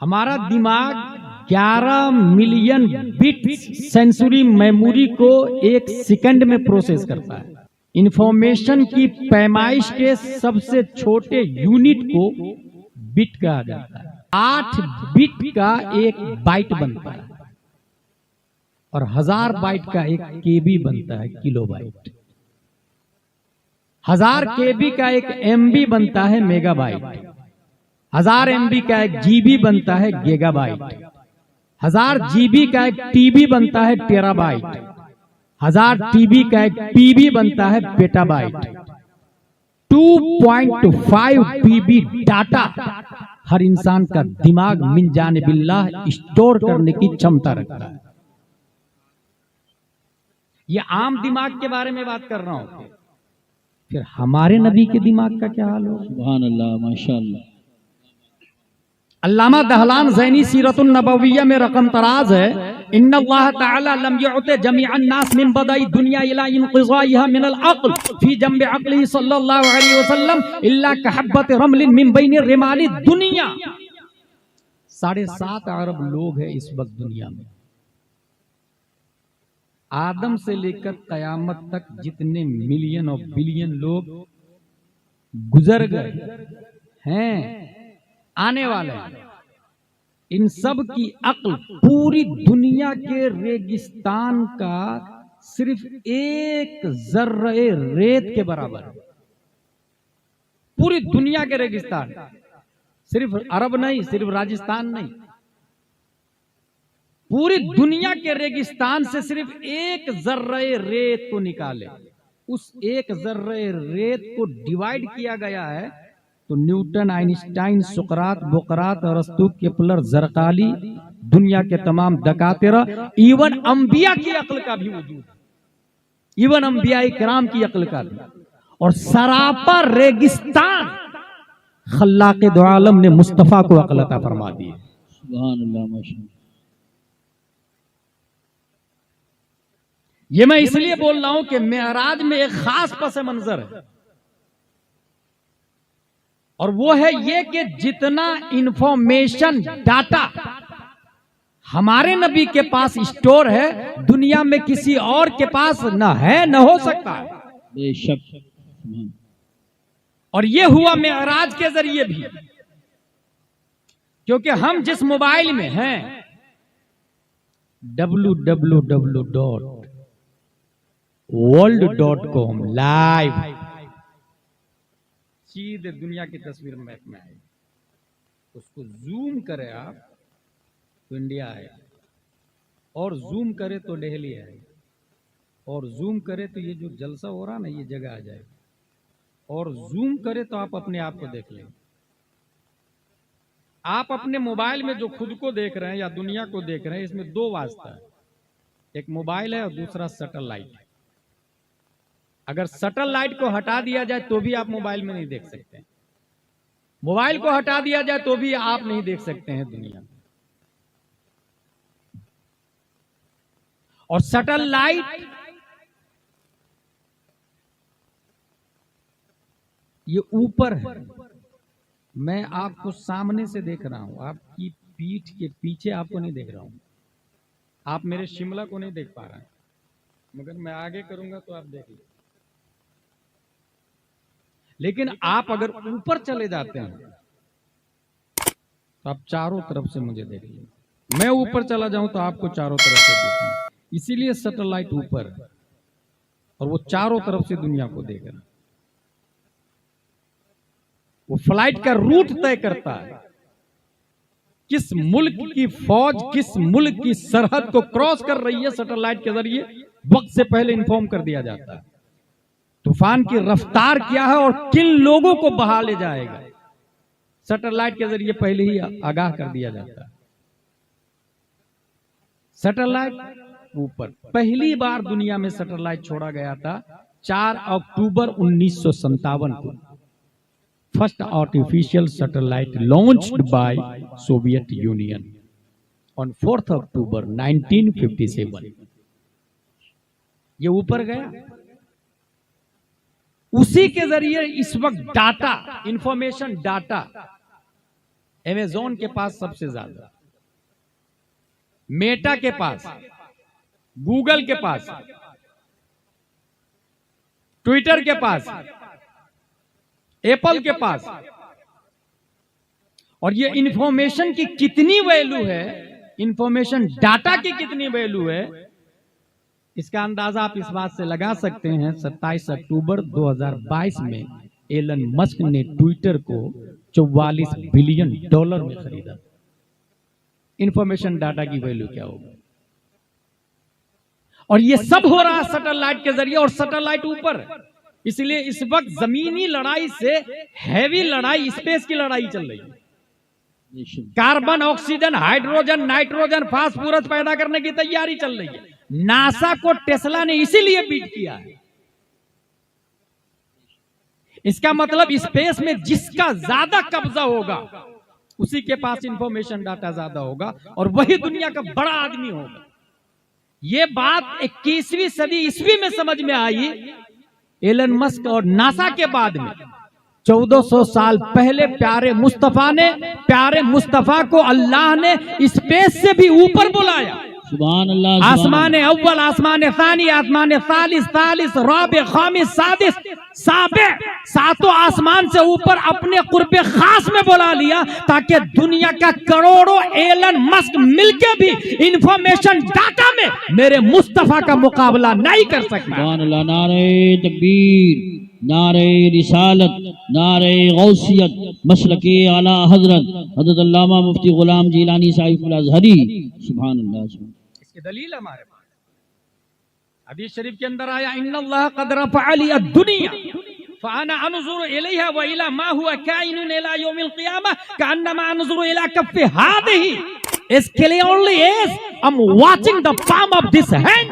हमारा दिमाग 11 million bit sensory memory को एक सेकंड में प्रोसेस करता है। इंफॉर्मेशन की पैमाइश के सबसे छोटे यूनिट को बिट कहा जाता है। 8 बिट का एक बाइट बनता है और 1000 बाइट का एक केबी बनता है, किलोबाइट। 1000 केबी का एक एमबी बनता है, मेगाबाइट। 1000 एमबी का एक जीबी बनता है, गीगाबाइट। 1000 जीबी का एक टीबी बनता है, टेराबाइट। 1000 टीबी का एक पीबी बनता है, पेटाबाइट। 2.5 पीबी डाटा हर इंसान का दिमाग मिन जाने बिल्लाह स्टोर करने की क्षमता रखता है। ये आम दिमाग के बारे में बात कर रहा हूं। फिर हमारे नबी के दिमाग का क्या हाल हो? सुभान अल्लाह, माशाअल्लाह। अल्लामा दहलान ज़ैनी सीरतुन नबविय्या में रकम तराज है, इन्नल्लाह तआला लम युअति जमीअन नास मिन बदाई दुनिया इला इनक़िज़ाइहा मिनल अक़्ल फी जंबि अक़्लिही सल्लल्लाहु अलैहि वसल्लम इल्ला कहब्बत रमलिन मिन बैनि रिमाली दुनिया। 7.5 अरब लोग हैं इस वक्त दुनिया में। आदम से लेकर कयामत तक जितने मिलियन और बिलियन लोग गुजर गए हैं, आने वाले हैं, इन सब की अक्ल पूरी दुनिया के रेगिस्तान का सिर्फ एक जर्रे रेत के बराबर है। पूरी दुनिया के रेगिस्तान, सिर्फ अरब नहीं, सिर्फ राजस्थान नहीं, पूरी दुनिया के रेगिस्तान से सिर्फ एक जर्रे रेत को निकाले, उस एक जर्रे रेत को डिवाइड किया गया है तो न्यूटन, आइंस्टाइन, सुकरात, बुकरात, अरस्तु, केपलर, जरकाली, दुनिया के तमाम दकातिरा, इवन अंबिया की अक्ल का भी वजूद है, इवन अंबिया इकराम की अक्ल का भी। और सरापा रेगिस्तान खल्लाक़े दो आलम ने मुस्तफा को अक्ल अता फरमा दी है। सुभान अल्लाह, माशाअल्लाह। ये मैं इसलिए बोल रहा हूं कि मेराज में एक खास पस मंजर है, और वो है ये कि जितना इंफॉर्मेशन डाटा हमारे नबी के पास स्टोर है, दुनिया में किसी और के पास न है, न हो सकता है। बेशक। और ये हुआ मेराज के जरिए भी, क्योंकि हम जिस मोबाइल में हैं www.world.com लाइव, सीधे दुनिया की तस्वीर मैप में आएगी। उसको जूम करें आप तो इंडिया आएगा, और जूम करे तो दिल्ली आएगी, और जूम करे तो ये जो जलसा हो रहा ना ये जगह आ जाएगी, और जूम करे तो आप अपने आप को देख लेंगे। आप अपने मोबाइल में जो खुद को देख रहे हैं या दुनिया को देख रहे हैं, इसमें दो वास्ता है, एक मोबाइल है और दूसरा सैटेलाइट है। अगर सैटेलाइट को हटा दिया जाए तो भी आप मोबाइल में नहीं देख सकते, मोबाइल को हटा दिया जाए तो भी आप नहीं देख सकते हैं दुनिया में। और सैटेलाइट ये ऊपर है, मैं आपको सामने से देख रहा हूं, आपकी पीठ के पीछे आपको नहीं देख रहा हूं, आप मेरे शिमला को नहीं देख पा रहे हैं, मगर मैं आगे करूंगा तो आप देख लीजिए। लेकिन आप अगर ऊपर चले जाते हैं तो आप चारों तरफ से मुझे देख लीजिए, मैं ऊपर चला जाऊं तो आपको चारों तरफ से देखूंगा। इसीलिए सैटेलाइट ऊपर है और वो चारों तरफ से दुनिया को देख रहा है। वो फ्लाइट का रूट तय करता है, किस मुल्क की फौज किस मुल्क की सरहद को क्रॉस कर रही है, सैटेलाइट के जरिए वक्त से पहले इंफॉर्म कर दिया जाता है। तूफान की रफ्तार क्या है और किन लोगों को बहा ले जाएगा, सैटेलाइट के जरिए पहले ही आगाह कर दिया जाता है। सैटेलाइट ऊपर, पहली बार दुनिया में सैटेलाइट छोड़ा गया था 4 अक्टूबर 1957 को। First artificial satellite launched by Soviet union on 4 अक्टूबर 1957। ये ऊपर गया, उसी के जरिए इस वक्त डाटा, इंफॉर्मेशन डाटा अमेजोन के पास सबसे ज्यादा, मेटा के पास, गूगल के पास, ट्विटर के पास, एप्पल के पास। और ये इंफॉर्मेशन की कितनी वैल्यू है, इंफॉर्मेशन डाटा की कितनी वैल्यू है, इसका अंदाजा आप इस बात से लगा सकते हैं। 27 अक्टूबर 2022 में एलन मस्क ने ट्विटर को $44 बिलियन में खरीदा। इंफॉर्मेशन डाटा की वैल्यू क्या होगी? और ये सब हो रहा है सैटेलाइट के जरिए, और सैटेलाइट ऊपर। इसलिए इस वक्त जमीनी लड़ाई से हैवी लड़ाई, स्पेस की लड़ाई चल रही है। Carbon, oxygen, hydrogen, nitrogen, phosphorus पैदा करने की तैयारी चल रही है। नासा को टेस्ला ने इसीलिए बीट किया है। इसका मतलब स्पेस में जिसका ज्यादा कब्जा होगा उसी के पास इंफॉर्मेशन डाटा ज्यादा होगा, और वही दुनिया का बड़ा आदमी होगा। यह बात 21वीं सदी ईस्वी में समझ में आई, एलन मस्क और नासा के बाद में। 1400 साल पहले प्यारे मुस्तफा को अल्लाह ने स्पेस से भी ऊपर बुलाया। सुभान अल्लाह। आसमान अव्वल, आसमान सानी, आसमान सालिस, राबे, खामिस, सादिस, साबे, सातों आसमान से ऊपर अपने कुर्बे खास में बुला लिया, ताकि दुनिया का करोड़ों एलन मस्क मिलके भी इंफॉर्मेशन डाटा में मेरे मुस्तफा का मुकाबला नहीं कर सकता। सुभान अल्लाह। नारे तकबीर, नारे रिसालत, नारे गौसियत, मसलके आला हजरत अल्लामा मुफ्ती गुलाम जिलानी साहिब अज़हरी। सुभान अल्लाह। इसकी दलील हमारे पास हदीस शरीफ के अंदर आया, इन्नल्लाह क़द रफ़अ ली अद-दुनिया फ़अना अनज़ुरु इलैहा व इला मा हुवा काइनुन इला यौमिल क़ियामह कअन्नमा अनज़ुरु इला कफ़्फ़ि हादिही as clearly as I'm watching the palm of this hand।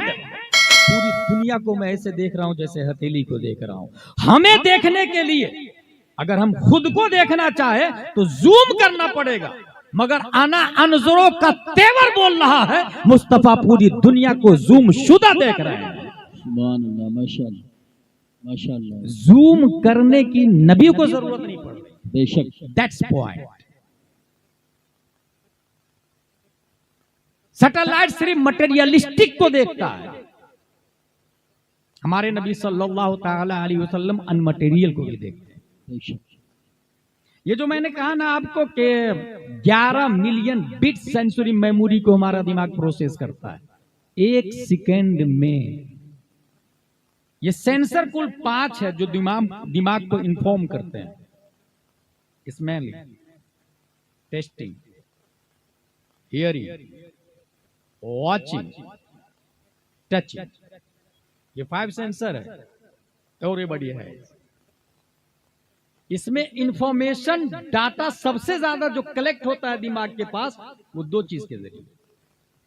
पूरी दुनिया को मैं ऐसे देख रहा हूं जैसे हथेली को देख रहा हूं। हमें देखने के लिए अगर हम खुद को देखना चाहे तो जूम करना पड़ेगा, मगर आना अनजुरों का तेवर बोल रहा है, मुस्तफा पूरी दुनिया को जूम शुदा देख रहे हैं। सुभान अल्लाह, माशाअल्लाह, माशाअल्लाह। जूम करने की नबी को जरूरत नहीं पड़ रही। बेशक, दैट्स पॉइंट। सैटेलाइट सिर्फ मटेरियलिस्टिक को देखता है, हमारे नबी सल्लल्लाहु ताला अलैहि वसल्लम अनमटेरियल को भी देखते हैं। बेशक। ये जो मैंने कहा ना आपको कि 11 मिलियन बिट सेंसरी मेमोरी को हमारा दिमाग प्रोसेस करता है 1 सेकेंड में। ये सेंसर कुल 5 है जो दिमाग को इंफॉर्म करते हैं। Smelling, testing, hearing, watching, touching, ये 5 सेंसर है और ये बढ़िया है। इसमें इंफॉर्मेशन डाटा सबसे ज्यादा जो कलेक्ट होता है दिमाग के पास, वो 2 चीज के जरिए।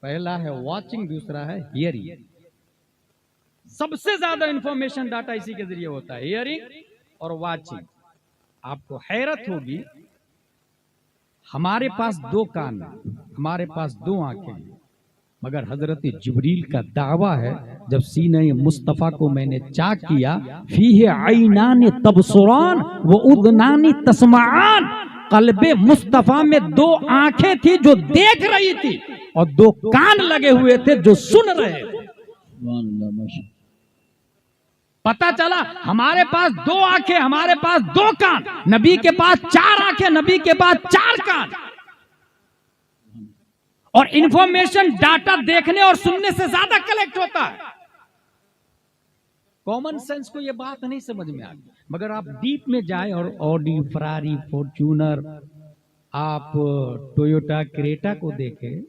पहला है वॉचिंग, दूसरा है हियरिंग। सबसे ज्यादा इंफॉर्मेशन डाटा इसी के जरिए होता है, हियरिंग और वॉचिंग। आपको हैरत होगी, हमारे पास 2 कान, हमारे पास 2 आंखें हैं, मगर हजरत जिब्रील का दावा है, जब सीने मुस्तफा को मैंने चाक किया, फीहे आईनान तबसुरान व उदनानी तस्माआन, कल्बे मुस्तफा में 2 आंखें थी जो देख रही थी और 2 कान लगे हुए थे जो सुन रहे थे। पता चला हमारे पास 2 आंखें, हमारे पास 2 कान, नबी के पास 4 आंखें, नबी के पास 4 कान। और इंफॉर्मेशन डाटा देखने और सुनने से ज्यादा कलेक्ट होता है। कॉमन सेंस को यह बात नहीं समझ में आ गई, मगर आप डीप में जाए और ऑडी, फरारी, फॉर्च्यूनर, आप टोयोटा क्रेटा को देखें,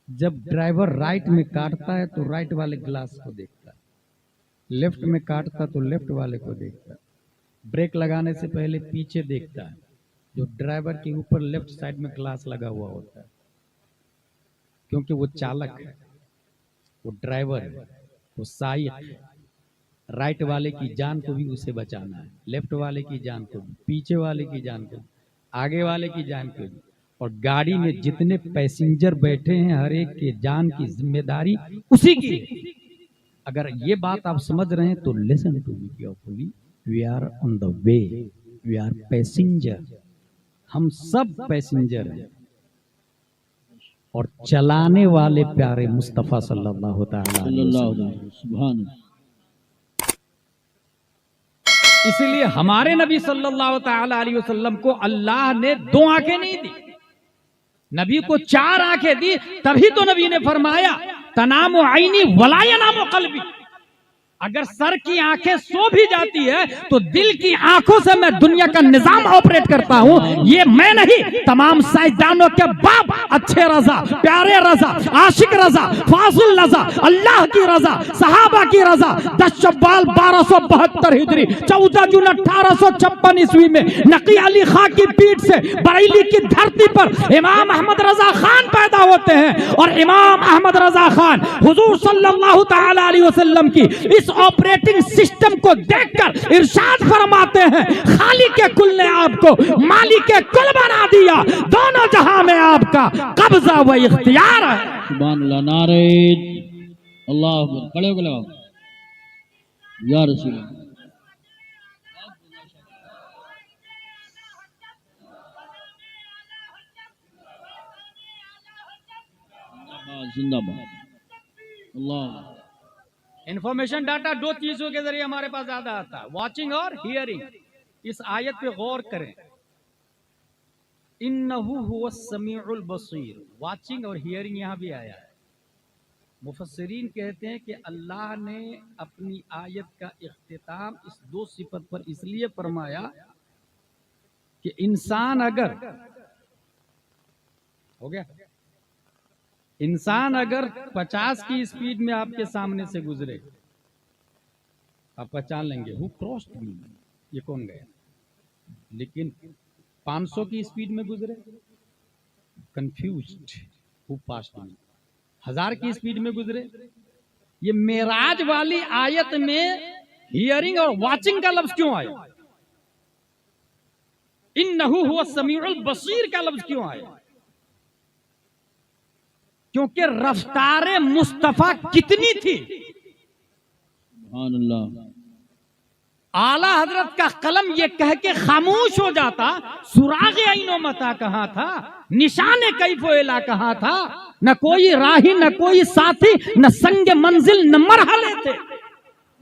जब ड्राइवर राइट में काटता है तो राइट वाले ग्लास को देखता है, लेफ्ट में काटता तो लेफ्ट वाले को देखता है, ब्रेक लगाने से पहले पीछे देखता है, जो ड्राइवर के ऊपर लेफ्ट साइड में ग्लास लगा हुआ होता है, क्योंकि वो चालक है, वो ड्राइवर है, वो साइक है। राइट वाले की जान को भी उसे बचाना है, लेफ्ट वाले की जान को भी, पीछे वाले की जान को भी, आगे वाले की जान को भी। और गाड़ी में जितने पैसेंजर बैठे हैं, हर एक के जान की जिम्मेदारी उसी की है। अगर ये बात आप समझ रहे हैं तो listen to me carefully, we are on the way, we are passenger. हम सब पैसेंजर हैं और चलाने वाले प्यारे मुस्तफा सल्लल्लाहु ताला अलैहि वसल्लम। सुभान इसीलिए हमारे नबी सल्लल्लाहु ताला अलैहि वसल्लम को अल्लाह ने 2 आंखें नहीं दी, नबी को 4 आंखें दी। तभी तो नबी ने फरमाया तनामु आईनी वला यनामु कल्बी, अगर सर की आंखें सो भी जाती है तो दिल की आंखों से मैं दुनिया का निजाम ऑपरेट करता हूं। ये मैं नहीं, तमाम साइंसदानों के बाप अच्छे रजा, प्यारे रजा, आशिक रजा, फाजुल रजा, अल्लाह की रजा, सहाबा की रजा। 10 शव्वाल 1272 हिजरी 14 जून 1856 ईस्वी में नकी अली खां की पीठ से बरेली की धरती पर इमाम अहमद रजा खान पैदा होते हैं और इमाम अहमद रजा खान हुजूर सल्लल्लाहु ताला अलैहि वसल्लम की इस ऑपरेटिंग सिस्टम को देखकर इरशाद फरमाते हैं खालिक के कुल ने आपको मालिक के कुल बना दिया, दोनों जहां में आपका कब्जा व इख्तियार है। सुभान अल्लाह, नारे अल्लाह अकबर, खड़े होकर लगाओ या रसूल अल्लाह। जिंदाबाद अल्लाह। इंफॉर्मेशन डाटा 2 चीजों के जरिए हमारे पास ज्यादा आता है, वॉचिंग और हियरिंग। इस आयत पे गौर करें, इन्नहु हुवस समीउल बसीर, वॉचिंग और हियरिंग यहां भी आया है। मुफस्सिरीन कहते हैं कि अल्लाह ने अपनी आयत का इख्तिताम इस 2 सिफत पर इसलिए फरमाया कि इंसान अगर हो गया, इंसान अगर 50 की स्पीड में आपके सामने से गुजरे, आप पहचान लेंगे हु क्रॉस्ड मी, ये कौन गया। लेकिन 500 की स्पीड में गुजरे, कंफ्यूज्ड, हु पास्ड मी। 1000 की स्पीड में गुजरे, ये मेराज वाली आयत में हियरिंग और वॉचिंग का लफ्ज क्यों आया, इन्नहु हुवा समीउल बसीर का लफ्ज क्यों आया? क्योंकि रफ्तार मुस्तफा कितनी थी। सुभान अल्लाह। आला हजरत का कलम ये कह के खामोश हो जाता, सुराग ऐनो मता कहां था, निशान कैफो इला कहां था, न कोई राही न कोई साथी न संग मंजिल न मरहले थे।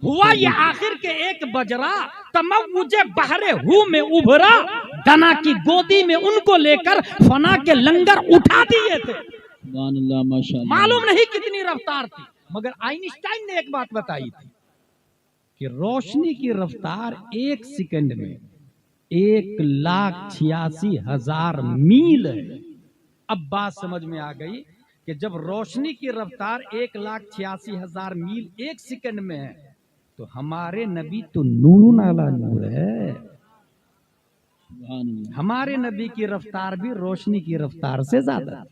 हुआ ये आखिर के एक बजरा तमव्वुजे बहरे हु में उभरा, दना की गोदी में उनको लेकर फना के लंगर उठा दिए थे। मालूम नहीं कितनी रफ्तार थी, मगर आइंस्टाइन ने एक बात बताई थी कि रोशनी की रफ्तार 1 सेकंड में 1,86,000 मील है। अब बात समझ में आ गई कि जब रोशनी की रफ्तार 1,86,000 मील 1 सेकंड में है, तो हमारे नबी तो नूर अला नूर है। हमारे नबी की रफ्तार भी रोशनी की रफ्तार से ज्यादा है।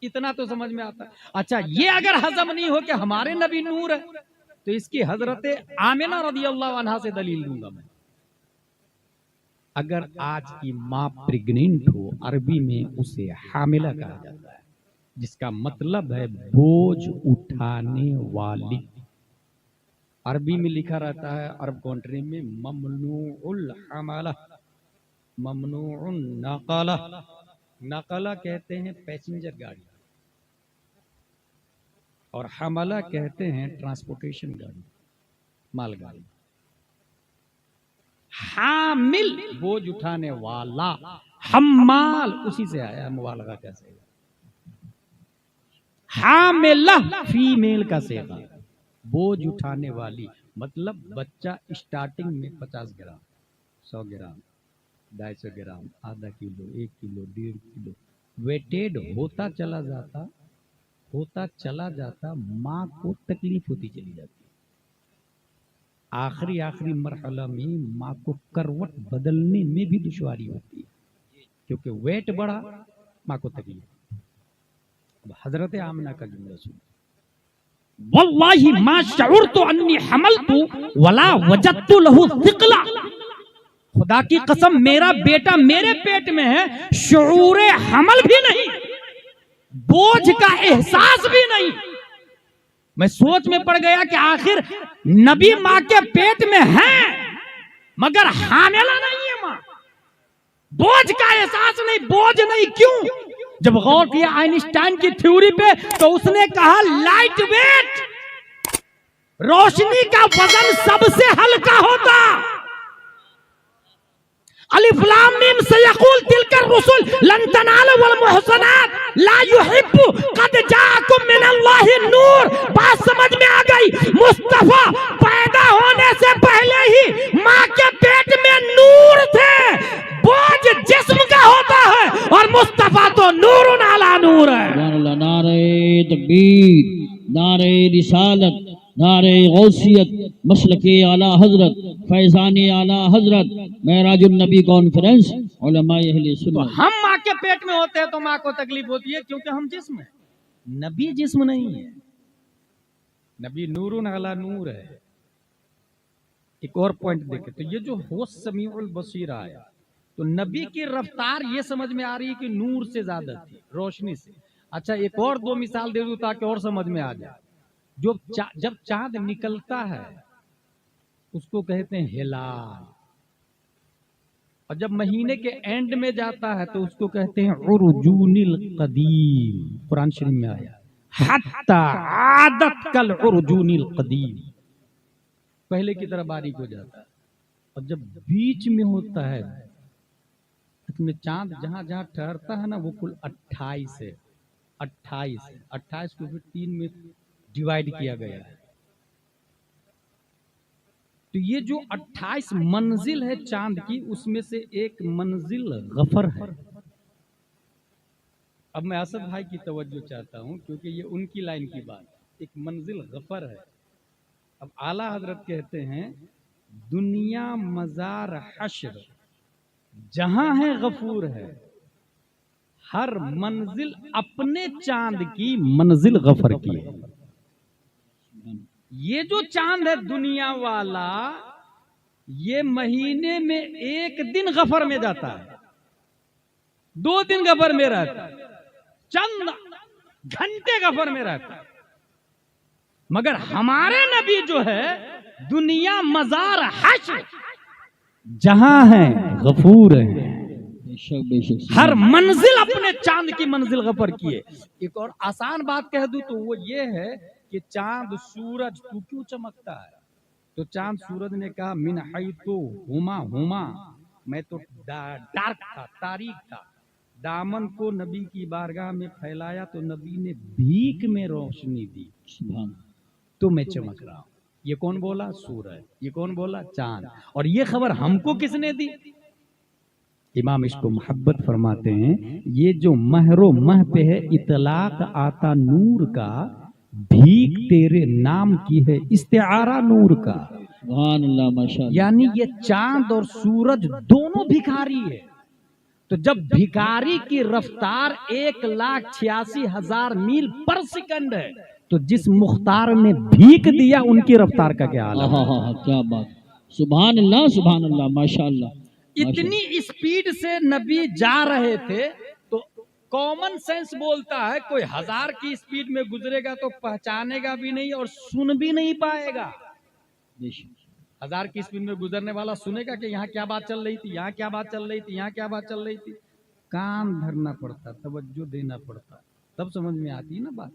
इतना तो समझ में आता है। अच्छा, ये अगर हजम नहीं हो कि हमारे नबी नूर है, तो इसकी हजरत आमिना रदियल्लाहु अन्हा से दलील दूंगा मैं। अगर आज की माँ प्रेग्नेंट हो, अरबी में उसे हामिला कहा जाता है, जिसका मतलब है बोझ उठाने वाली। अरबी में लिखा रहता है अरब कंट्री में ममनूउल हमाला, ममनूउन नकला। नकला कहते हैं पैसेंजर गाड़ी और हमला कहते हैं ट्रांसपोर्टेशन गाड़ी, मालगाड़ी। हामिल बोझ उठाने वाला, हम्माल उसी से आया, मुबालगा कैसे। हामिला फीमेल का सेगा, बोझ उठाने वाली मतलब बच्चा स्टार्टिंग में 50 ग्राम, 100 ग्राम, 250 ग्राम, आधा किलो, 1 किलो, 1.5 किलो वेटेड होता चला जाता, माँ को तकलीफ होती चली जाती। आखिरी मरहला में माँ को करवट बदलने में भी दुश्वारी होती है, क्योंकि वेट बढ़ा, माँ को तकलीफ। अब हजरत आमना का जुमला सुनो, वल्लाही मा शउरतु अन्नी हमलतु वला वजदतु लहु थिकला। खुदा की कसम, मेरा बेटा मेरे पेट में है, शऊर हमल भी नहीं, बोझ का एहसास भी नहीं। मैं सोच में पड़ गया कि आखिर नबी माँ के पेट में है मगर हामिला नहीं है माँ, बोझ का एहसास नहीं, बोझ नहीं। क्यों? जब गौर किया आइंस्टाइन की थ्योरी पे तो उसने कहा लाइट वेट, रोशनी का वजन सबसे हल्का होता। अलिफ लाम मीम सयक़ूल तिलकर रुसुल लन तनालु वल मुहसनात ला युहिब्बु कद जाअकुम मिनल्लाहि नूर। बात समझ में आ गई? मुस्तफा पैदा होने से पहले ही माँ के पेट में नूर थे। बोझ जिस्म का होता है और मुस्तफा तो नूरुन अला नूर है। नारे तकबीर, नारे रिसालत, नारे गौसियत, मसलके आला हजरत, फैजान आला हजरत, मेराजुन नबी कॉन्फ्रेंस, उलमाए अहले तो सुन्नत। हम माँ के पेट में होते हैं तो माँ को तकलीफ होती है क्योंकि हम जिस्म है, नबी जिस्म नहीं है। नबी नूरुन अला नूर है। एक और पॉइंट देखें तो ये जो होश समीउल बसीर आया तो नबी की रफ्तार ये समझ में आ रही है कि नूर से ज्यादा थी, रोशनी से। अच्छा एक और दो मिसाल दे दूं ताकि और समझ में आ जाए। जब चांद निकलता है उसको कहते हैं हिलाल, और जब महीने के एंड में जाता है तो उसको कहते हैं उर्जूनिल कदीम। कुरान शरीफ में आया हत्ता आदत कल उर्जूनिल कदीम, पहले की तरह बारीक हो जाता है। और जब बीच में होता है इसमें चांद जहां जहां ठहरता है ना वो कुल 28 है। 28 को फिर 3 में डिवाइड किया गया है। तो ये जो 28 मंजिल है चांद की, उसमें से एक मंजिल गफर है। अब मैं असद भाई की तवज्जो चाहता हूं क्योंकि ये उनकी लाइन की बात, एक मंजिल गफर है। अब आला हजरत कहते हैं दुनिया मजार हश्र जहां है गफूर है, हर मंजिल अपने चांद की मंजिल गफर की है। ये जो चांद है दुनिया वाला, ये महीने में एक दिन गफर में जाता है, 2 दिन गफर में रहता है, चंद घंटे गफर में रहता है। मगर हमारे नबी जो है दुनिया मजार हश्र जहां है गफूर है, हर मंजिल अपने चांद की मंजिल गफर की है। एक और आसान बात कह दूं तो वो ये है कि चांद सूरज तू क्यों चमकता है? तो चांद सूरज ने कहा मिन हैतु हुमा हुमा, मैं तो डार्क था, तारीक था। दामन को नबी की बारगाह में फैलाया तो नबी ने भीख में रोशनी दी, तो मैं चमक रहा हूं। ये कौन बोला? सूरज। ये कौन बोला? चांद। और ये खबर हमको किसने दी? इमाम इसको मोहब्बत फरमाते हैं ये जो महरो मह पे है इतलाक आता नूर का, भीख तेरे नाम की है इस्तिआरा नूर का। सुभान अल्लाह, माशाअल्लाह। यानी ये चांद और सूरज दोनों भिखारी है। तो जब भिखारी की रफ्तार 1,86,000 मील पर सेकंड है तो जिस मुख्तार ने भीख दिया उनकी रफ्तार का क्या हाल है? क्या बात, सुभान अल्लाह, माशाअल्लाह। इतनी स्पीड से नबी जा रहे थे तो कॉमन सेंस बोलता है कोई 1000 की स्पीड में गुजरेगा तो पहचानेगा भी नहीं और सुन भी नहीं पाएगा। 1000 की स्पीड में गुजरने वाला सुनेगा कि यहाँ क्या बात चल रही थी, यहाँ क्या बात चल रही थी, यहाँ क्या बात चल रही थी। कान धरना पड़ता, तवज्जो देना पड़ता, तब समझ में आती ना बात।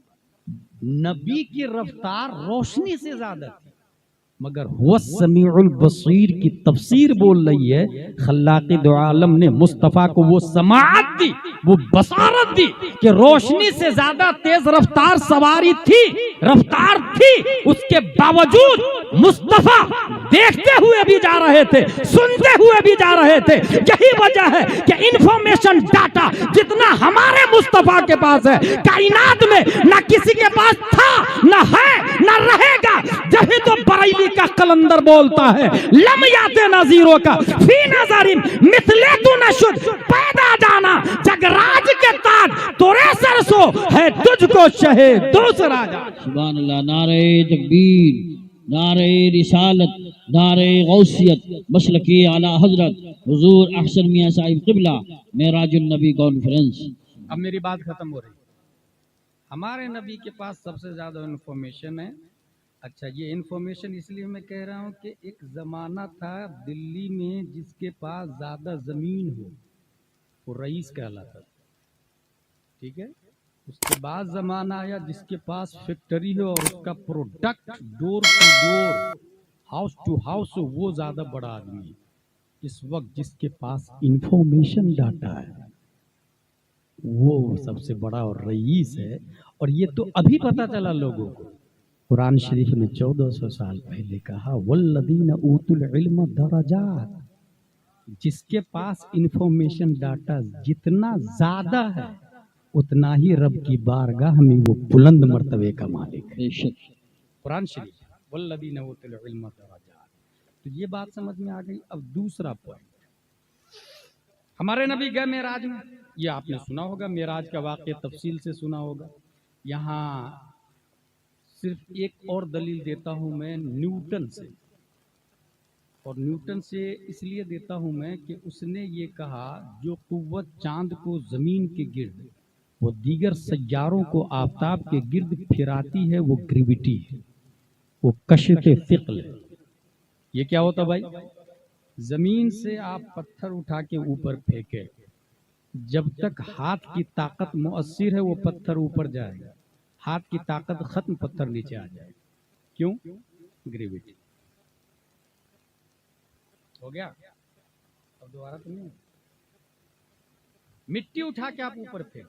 नबी की रफ्तार रोशनी से ज्यादा थी, मगर हुवा समीउल बसीर की तफसीर बोल रही है खल्लाक़ी दो आलम ने मुस्तफ़ा को वो समाअत दी, वो बसारत दी कि रोशनी से ज्यादा तेज रफ्तार सवारी थी, रफ्तार थी। उसके बावजूद मुस्तफ़ा देखते हुए भी जा रहे थे, सुनते हुए भी जा रहे थे। यही वजह है कि इंफॉर्मेशन डाटा जितना हमारे मुस्तफ़ा के पास है कायनात में ना किसी के पास था, ना है, ना रहेगा। यही तो बरेली का कलंदर बोलता है लम याते नजीरों का फी नजरिन मिथले तू नशुद, पैदा जाना जगराज के ताज तोरे सरसो है तुझको शहे दूसरा जा। सुभान अल्लाह, नारे तकबीर, नारे रिसालत, नारे गौसियत, मसलके आला हजरत, हुजूर अहसन मियां साहिब क़िबला, मेराजुन नबी कॉन्फ्रेंस। अब मेरी बात खत्म हो रही। हमारे नबी के पास सबसे ज्यादा इंफॉर्मेशन है। अच्छा, ये इन्फॉर्मेशन इसलिए मैं कह रहा हूँ कि एक ज़माना था दिल्ली में जिसके पास ज़्यादा ज़मीन हो वो रईस कहलाता था। ठीक है, उसके बाद जमाना आया जिसके पास फैक्ट्री हो और उसका product door to door house to house हो, वो ज्यादा बड़ा आदमी है। इस वक्त जिसके पास इंफॉर्मेशन डाटा है वो सबसे बड़ा और रईस है। और ये तो अभी पता चला लोगों को। कुरान शरीफ ने 1400 साल पहले कहा वल्लदीना ऊतुल इल्म दरजात, जिसके पास इंफॉर्मेशन डाटा जितना ज्यादा है उतना ही रब की बारगाह में वो बुलंद मर्तबे का मालिक है। बेशक। कुरान शरीफ वल्लदीना ऊतुल इल्म दरजात। तो ये बात समझ में आ गई। अब दूसरा पॉइंट, हमारे नबी गए मेराज में, ये आपने सुना होगा, मेराज का वाक़या तफसील से सुना होगा। यहाँ सिर्फ एक और दलील देता हूँ मैं न्यूटन से, और न्यूटन से इसलिए देता हूँ मैं कि उसने ये कहा जो कुव्वत चांद को ज़मीन के गिर्द वो दीगर सैयारों को आफताब के गिर्द फिराती है वो ग्रेविटी है, वो कशिफ़े फिक्ल है। ये क्या होता भाई? ज़मीन से आप पत्थर उठा के ऊपर फेंके, जब तक हाथ की ताकत मुअस्सिर है वो पत्थर ऊपर जाएगा, हाथ की ताकत खत्म पत्थर नीचे आ जाएगा। क्यों? ग्रेविटी। हो गया? अब दोबारा तो नहीं। मिट्टी उठा के आप ऊपर फेंक,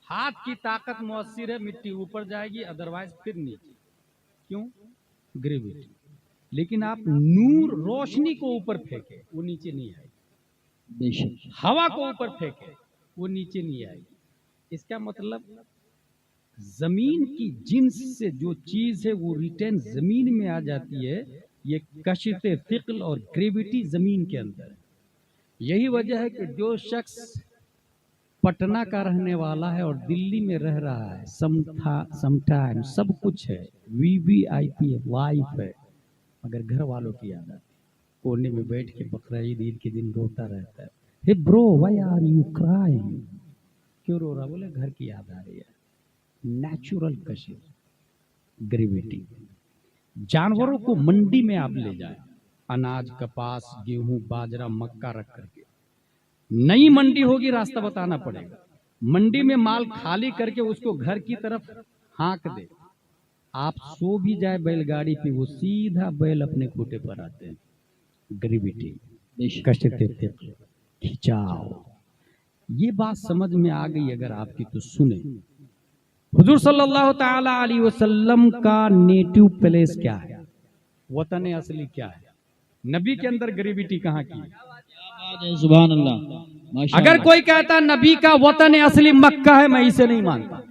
हाथ की ताकत मुअस्सिर है, मिट्टी ऊपर जाएगी, अदरवाइज फिर नीचे। क्यों? ग्रेविटी। लेकिन आप नूर रोशनी को ऊपर फेंके वो नीचे नहीं आएगी, बेशक। हवा को ऊपर फेंके वो नीचे नहीं आएगी। इसका मतलब जमीन की जिन्स से जो चीज है वो रिटर्न जमीन में आ जाती है। ये कशिफ़े फिक्ल और ग्रेविटी जमीन के अंदर है। यही वजह है कि जो शख्स पटना का रहने वाला है और दिल्ली में रह रहा है, समटाइम सब कुछ है, वीवीआईपी है, वाइफ है, मगर घर वालों की याद आती, कोने में बैठ के बकरा ईद के दिन रोता रहता है। Hey bro why are you crying? क्यों रो रहा? बोले घर की याद आ रही है। नेचुरल कशिश, ग्रेविटी। जानवरों को मंडी में आप ले जाए, अनाज, कपास, गेहूं, बाजरा, मक्का रख करके, नई मंडी होगी रास्ता बताना पड़ेगा। मंडी में माल खाली करके उसको घर की तरफ हाँक दे, आप सो भी जाए बैलगाड़ी पे, वो सीधा बैल अपने खूंटे पर आते हैं। ग्रेविटी, खिंचाव। ये बात समझ में आ गई अगर आपकी तो सुने। हुजूर सल्लल्लाहु ताला अलैहि वसल्लम का नेटिव प्लेस क्या है, वतन असली क्या है? नबी के अंदर ग्रेविटी कहाँ की? सुभान अल्लाह। अगर कोई कहता नबी का वतन असली मक्का है, मैं इसे नहीं मानता,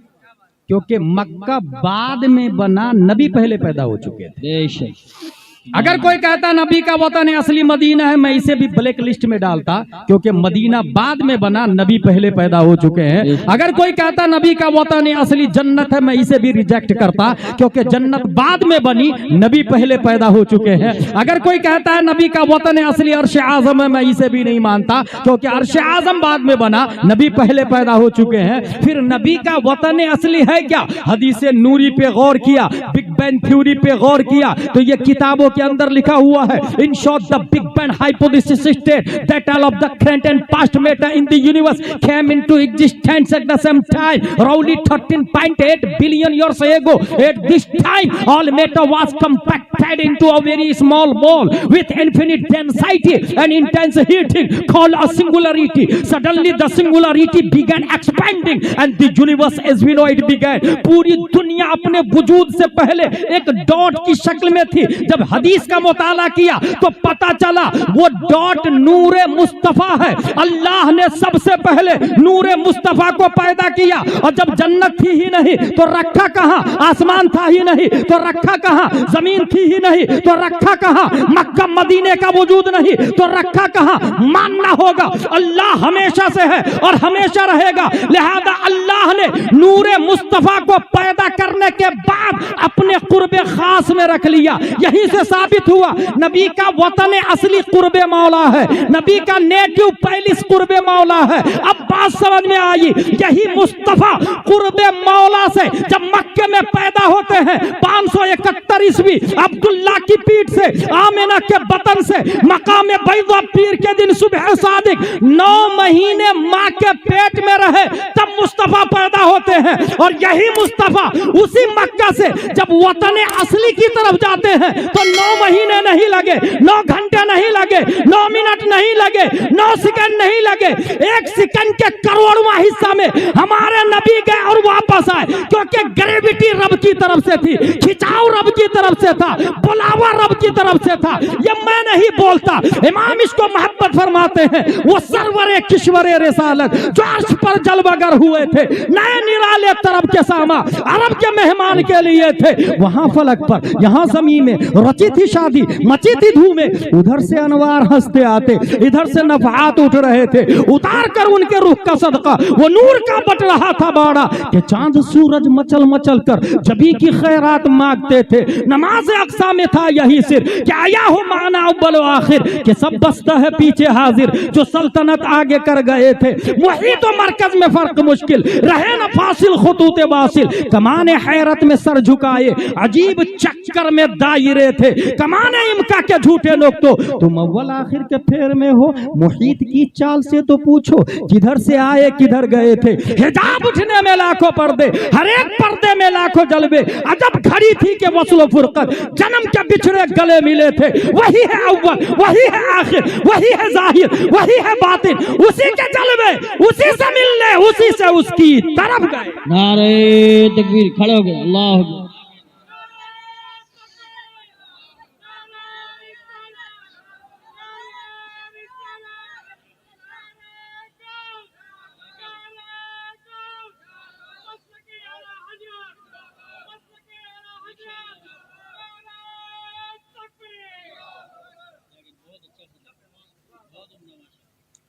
क्योंकि मक्का बाद में बना, नबी पहले पैदा हो चुके थे। बेशक। अगर कोई कहता नबी का वतन असली मदीना है, मैं इसे भी ब्लैक लिस्ट में डालता, क्योंकि मदीना बाद में बना, नबी पहले पैदा हो चुके हैं। अगर कोई कहता नबी का वतन असली जन्नत है, मैं इसे भी रिजेक्ट करता, क्योंकि जन्नत बाद में बनी, नबी पहले पैदा हो चुके हैं। अगर कोई कहता है नबी का वतन असली अर्श आजम है, मैं इसे भी नहीं मानता, क्योंकि अर्श आजम बाद में बना, नबी पहले पैदा हो चुके हैं। फिर नबी का वतन असली है क्या? हदीस नूरी पे गौर किया, बिग बैंग थ्योरी पे गौर किया, तो ये किताबों के अंदर लिखा हुआ है, in short the big bang hypothesis state that all of the current and past matter in the universe came into existence at the same time roughly 13.8 billion years ago. At this time all matter was compacted into a very small ball with infinite density and intense heating called a singularity. Suddenly the singularity began expanding and the universe as we know it began. पूरी दुनिया अपने वजूद से पहले एक dot की शक्ल में थी। जब हदीस का मुताला किया तो पता चला वो डॉट नूरे मुस्तफा है। अल्लाह ने सबसे पहले नूरे मुस्तफा को पैदा किया, और जब जन्नत थी ही नहीं तो रखा कहां? आसमान था ही नहीं तो रखा कहां? जमीन थी ही नहीं तो रखा कहां? मक्का मदीने का वजूद नहीं तो रखा कहां? मानना होगा अल्लाह हमेशा से है और हमेशा रहेगा, लिहाजा अल्लाह ने नूरे मुस्तफा को पैदा कर करने के बाद अपने कुर्बे खास में रख लिया। यहीं से साबित हुआ नबी का वतन असली कुर्बे मौला है, नबी का नेटिव पैलिस कुर्बे मौला है। अब बात समझ में आई, यही मुस्तफा कुर्बे मौला से जब मक्के में पैदा होते हैं 571 ईस्वी, अब्दुल्ला की पीठ से, आमिना के बतन से, मकाम बैदा पीर के दिन सुबह सादिक 9 महीने माँ के पेट में रहे, तब मुस्तफा पैदा होते हैं। और यही मुस्तफा उसी मक्का से जब वतन असली की तरफ जाते हैं तो 9 महीने नहीं लगे, 9 घंटे नहीं लगे, 9 मिनट नहीं लगे, 9 सेकंड नहीं लगे, 1 सेकंड के करोड़वां हिस्सा में हमारे नबी गए और वापस आए। क्योंकि ग्रेविटी रब की तरफ से थी, खिंचाव रब की तरफ से था, बुलावा रब की तरफ से था। ये मैं नहीं बोलता, इमाम इसको मोहब्बत फरमाते हैं। वो सरवरे किश्वरे रिसालत जो अर्श पर जलवगर हुए थे, नए निराले तरफ के सामा अरब के मेहमान के लिए थे। वहां फलक पर, यहाँ जमीन में रची थी शादी, मची थी धूमें, उधर से अनवार हंसते आते, इधर से नफात उठ रहे थे। उतार कर उनके रुख का सदका वो नूर का बट रहा था बाड़ा कि चांद सूरज मचल मचल कर जबी की खैरात मांगते थे। नमाज अक्सा में था यही सिर कि आया हो माना अव्वल आखिर, कि सब बस्ता है पीछे हाजिर जो सल्तनत आगे कर गए थे। वही तो मरकज में फर्क मुश्किल रहे न फासिल खुतूते वासिल, कमाने हैरत में सर झुकाए अजीब चक्कर में दायरे थे। कमाने इमका के झूठे लोग तो तुम अव्वल आखिर के फेर में हो, मुहीत की चाल से तो पूछो किधर से आए किधर गए थे। हिजाब उठने में लाखों पर्दे, हर एक पर्दे में लाखों जलवे, अजब घड़ी थी कि वस्ल फुरकत जन्म के बिछड़े गले मिले थे। वही है अव्वल, वही है आखिर, वही है जाहिर, वही है बातिन, उसी के जलवे, उसी से मिलने, उसी से उसकी तरफ गए। नारे तकबीर, खड़े हो गए, अल्लाह अकबर।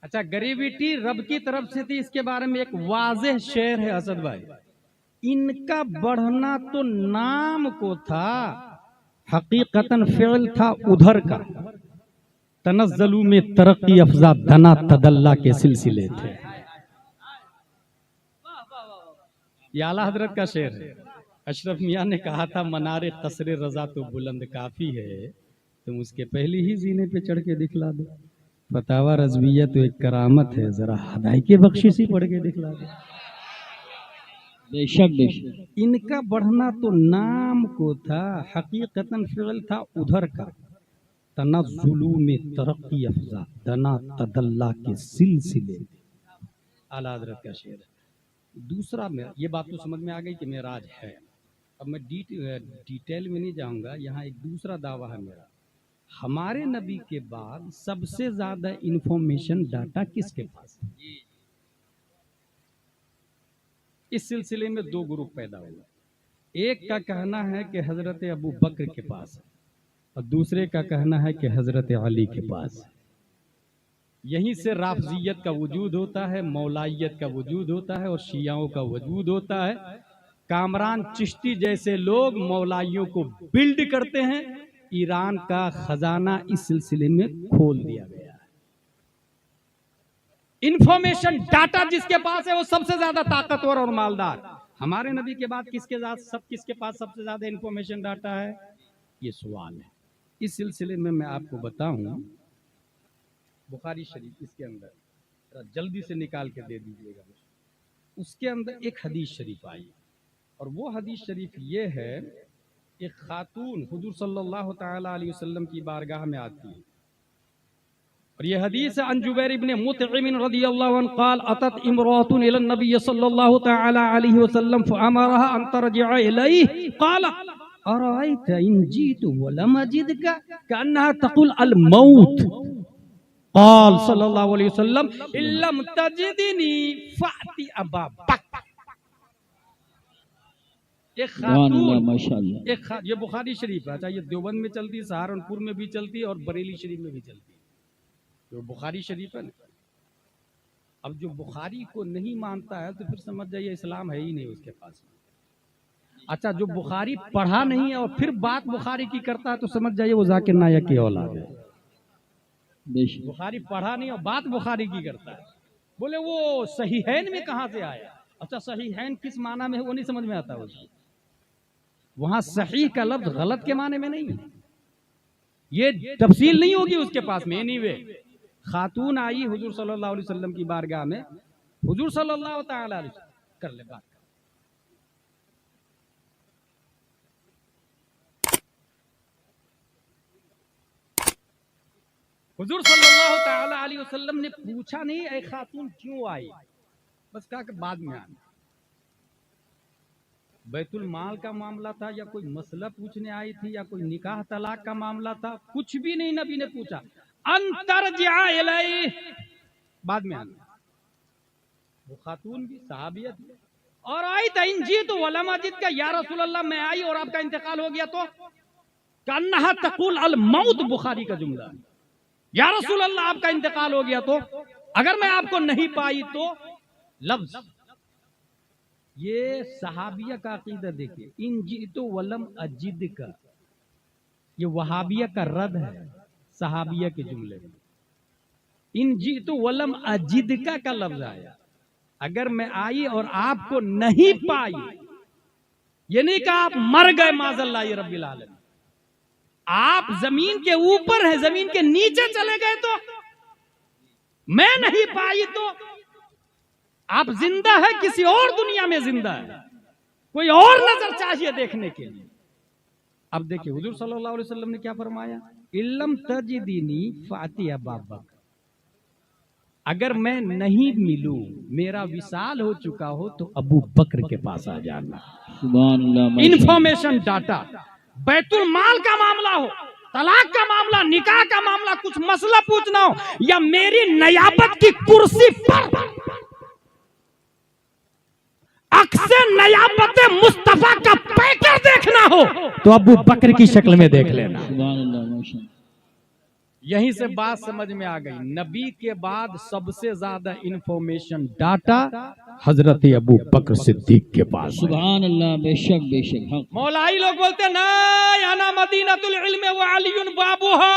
अच्छा, गरीबिटी रब की तरफ से थी, इसके बारे में एक वाज़ेह शेर है असद भाई। इनका बढ़ना तो नाम को था, हकीकतन फ़िल था उधर का। तनज़्ज़लू में तरक्की अफ़ज़ा दना तदल्ला के सिलसिले थे। ये आला हजरत का शेर है। अशरफ मियाँ ने कहा था मनारे कसरे रजा तो बुलंद काफ़ी है, तुम उसके पहले ही जीने पे चढ़ के दिखला दो। फतावा रज़विया तो एक करामत है, जरा हदाई के बख्शिशी पढ़ के दिखला दो। बेशक बेशक। इनका बढ़ना तो नाम को था, हकीकतन फ़िल था उधर का। तनज़्ज़ुलू में तरक्की अफ़ज़ा दना तदल्ला के सिलसिले। आला हज़रत का शेर है। दूसरा में ये बात तो समझ में आ गई कि मेराज है। अब मैं डिटेल में नहीं जाऊंगा। यहाँ एक दूसरा दावा है मेरा, हमारे नबी के बाद सबसे ज्यादा इंफॉर्मेशन डाटा किसके पास है? इस सिलसिले में 2 ग्रुप पैदा हुआ। एक का कहना है कि हजरत अबू बकर के पास है और दूसरे का कहना है कि हजरत अली के पास है। यहीं से राफजियत का वजूद होता है, मौलाइयत का वजूद होता है और शियाओं का वजूद होता है। कामरान चिश्ती जैसे लोग मौलाइयों को बिल्ड करते हैं। ईरान का खजाना इस सिलसिले में खोल दिया गया है। इंफॉर्मेशन डाटा जिसके पास है वो सबसे ज्यादा ताकतवर और मालदार। हमारे नबी के बाद किसके पास सबसे ज्यादा इंफॉर्मेशन डाटा है, ये सवाल है। इस सिलसिले में मैं आपको बताऊं, बुखारी शरीफ इसके अंदर जल्दी से निकाल के दे दीजिएगा। उसके अंदर एक हदीस शरीफ आई और वो हदीस शरीफ ये है, एक खातून हुजूर सल्लल्लाहु तआला अलैहि वसल्लम की बारगाह में आती है और ये हदीस है अन जुबैर इब्न मुतइम रदियल्लाहु अन्हु क़ाल अतत इमरातुन इला नबी सल्लल्लाहु तआला अलैहि वसल्लम फअमरहा अन तरजिअ इलैहि क़ाल अरायत इन जीतु वलम अजिदका कअन्नहा तक़ुल अल मौत क़ाल सल्लल्लाहु अलैहि वसल्लम इल्लम तजिदनी फ़अति अबा बकर। एक खातून, ये बुखारी शरीफ है। अच्छा, ये देवबंद में चलती है, सहारनपुर में भी चलती है और बरेली शरीफ में भी चलती है। जो बुखारी शरीफ है ना, अब जो बुखारी को नहीं मानता है तो फिर समझ जाइए इस्लाम है ही नहीं उसके पास। अच्छा, जो बुखारी पढ़ा नहीं है और फिर बात बुखारी की करता है तो समझ जाइए वो जाकिर नायक की औलाद है। बेशक बुखारी पढ़ा नहीं और बात बुखारी की करता है। बोले वो सहीहैन में कहां से आया? अच्छा, सहीहैन किस माना में है वो नहीं समझ में आता उसको। वहां सही का लफ्ज गलत के माने में नहीं है, ये तफसील नहीं होगी उसके पास में। एनीवे, खातून आई हुजूर सल्लल्लाहु अलैहि वसल्लम की बारगाह में, हुजूर सल्लल्लाहु तआला अलैहि वसल्लम कर ले बात। हुजूर सल्लल्लाहु तआला अलैहि वसल्लम ने पूछा नहीं ऐ खातून क्यों आई, बस कहा कि बाद में आना। बैतुल माल का मामला था या कोई मसला पूछने आई थी या कोई निकाह तलाक का मामला था, कुछ भी नहीं नबी ने पूछा। अंतर इलैहि, बाद में आना। वो खातून भी सहाबियत भी और आई तंजी तो वला मस्जिद का या रसूल अल्लाह मैं आई और आपका इंतकाल हो गया तो कन्नहा तकुल अल मौत, बुखारी का जुमला है। या रसूल अल्लाह आपका इंतकाल हो गया तो अगर मैं आपको नहीं पाई तो लफ्ज ये सहाबिया का अकीदा देखिए, इन जीतो वलम अजिद का, ये वहाबिया का रद है सहाबिया के जुमले में। इन जीतो वलम अजिद का लफ्ज आया, अगर मैं आई और आपको नहीं पाई, ये नहीं कहा आप मर गए माज़ल्ला रब्बिल आलमीन। आप जमीन के ऊपर है, जमीन के नीचे चले गए तो मैं नहीं पाई तो आप जिंदा है, किसी और दुनिया में जिंदा है, कोई और नजर चाहिए देखने के लिए। अब देखिए हुजूर सल्लल्लाहु अलैहि वसल्लम ने क्या फरमाया, इल्लम तजिदीनी फाती अबू बकर, अगर मैं नहीं मिलूं, मेरा विसाल हो चुका हो तो अबू बकर के पास आ जाना। सुभान अल्लाह। इंफॉर्मेशन डाटा, बैतुल माल का मामला हो, तलाक का मामला, निकाह का मामला, कुछ मसला पूछना हो या मेरी नयाबत की कुर्सी पर अक्से नयाबत मुस्तफा का पैकर देखना हो तो अबू बकर की शक्ल में देख लेना। सुभान अल्लाह माशाअल्लाह। यहीं से बात समझ में आ गई, नबी के बाद सबसे ज्यादा इंफॉर्मेशन डाटा हजरत अबू बकर सिद्दीक के पास। सुभान अल्लाह, बेशक बेशक हक। मौलाई लोग बोलते हैं ना याना मदीनतुल इल्म व अलीयुन बाबूहा,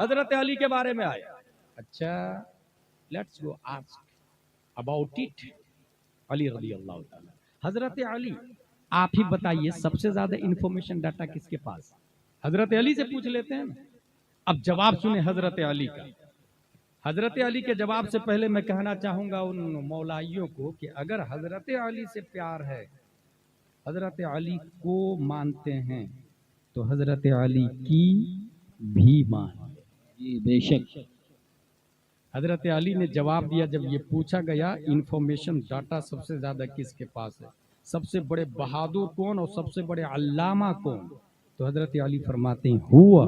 हजरत अली के बारे में आया। अच्छा, let's go ask about it Ali रज़ियल्लाहु ताला। हजरत अली, आप ही बताइए सबसे ज्यादा इंफॉर्मेशन डाटा किसके पास? हजरत अली से पूछ लेते हैं ना। अब जवाब सुने हजरत अली का। हजरत अली के जवाब से पहले मैं कहना चाहूंगा उन मौलाइयों को कि अगर हजरत अली से प्यार है, हजरत अली को मानते हैं तो हजरत अली की भी मान। जी बेशक। हजरत अली ने जवाब दिया, जब ये पूछा गया इंफॉर्मेशन डाटा सबसे ज्यादा किसके पास है, सबसे बड़े बहादुर कौन और सबसे बड़े अल्लामा कौन, तो हजरत अली फरमाते हैं हुआ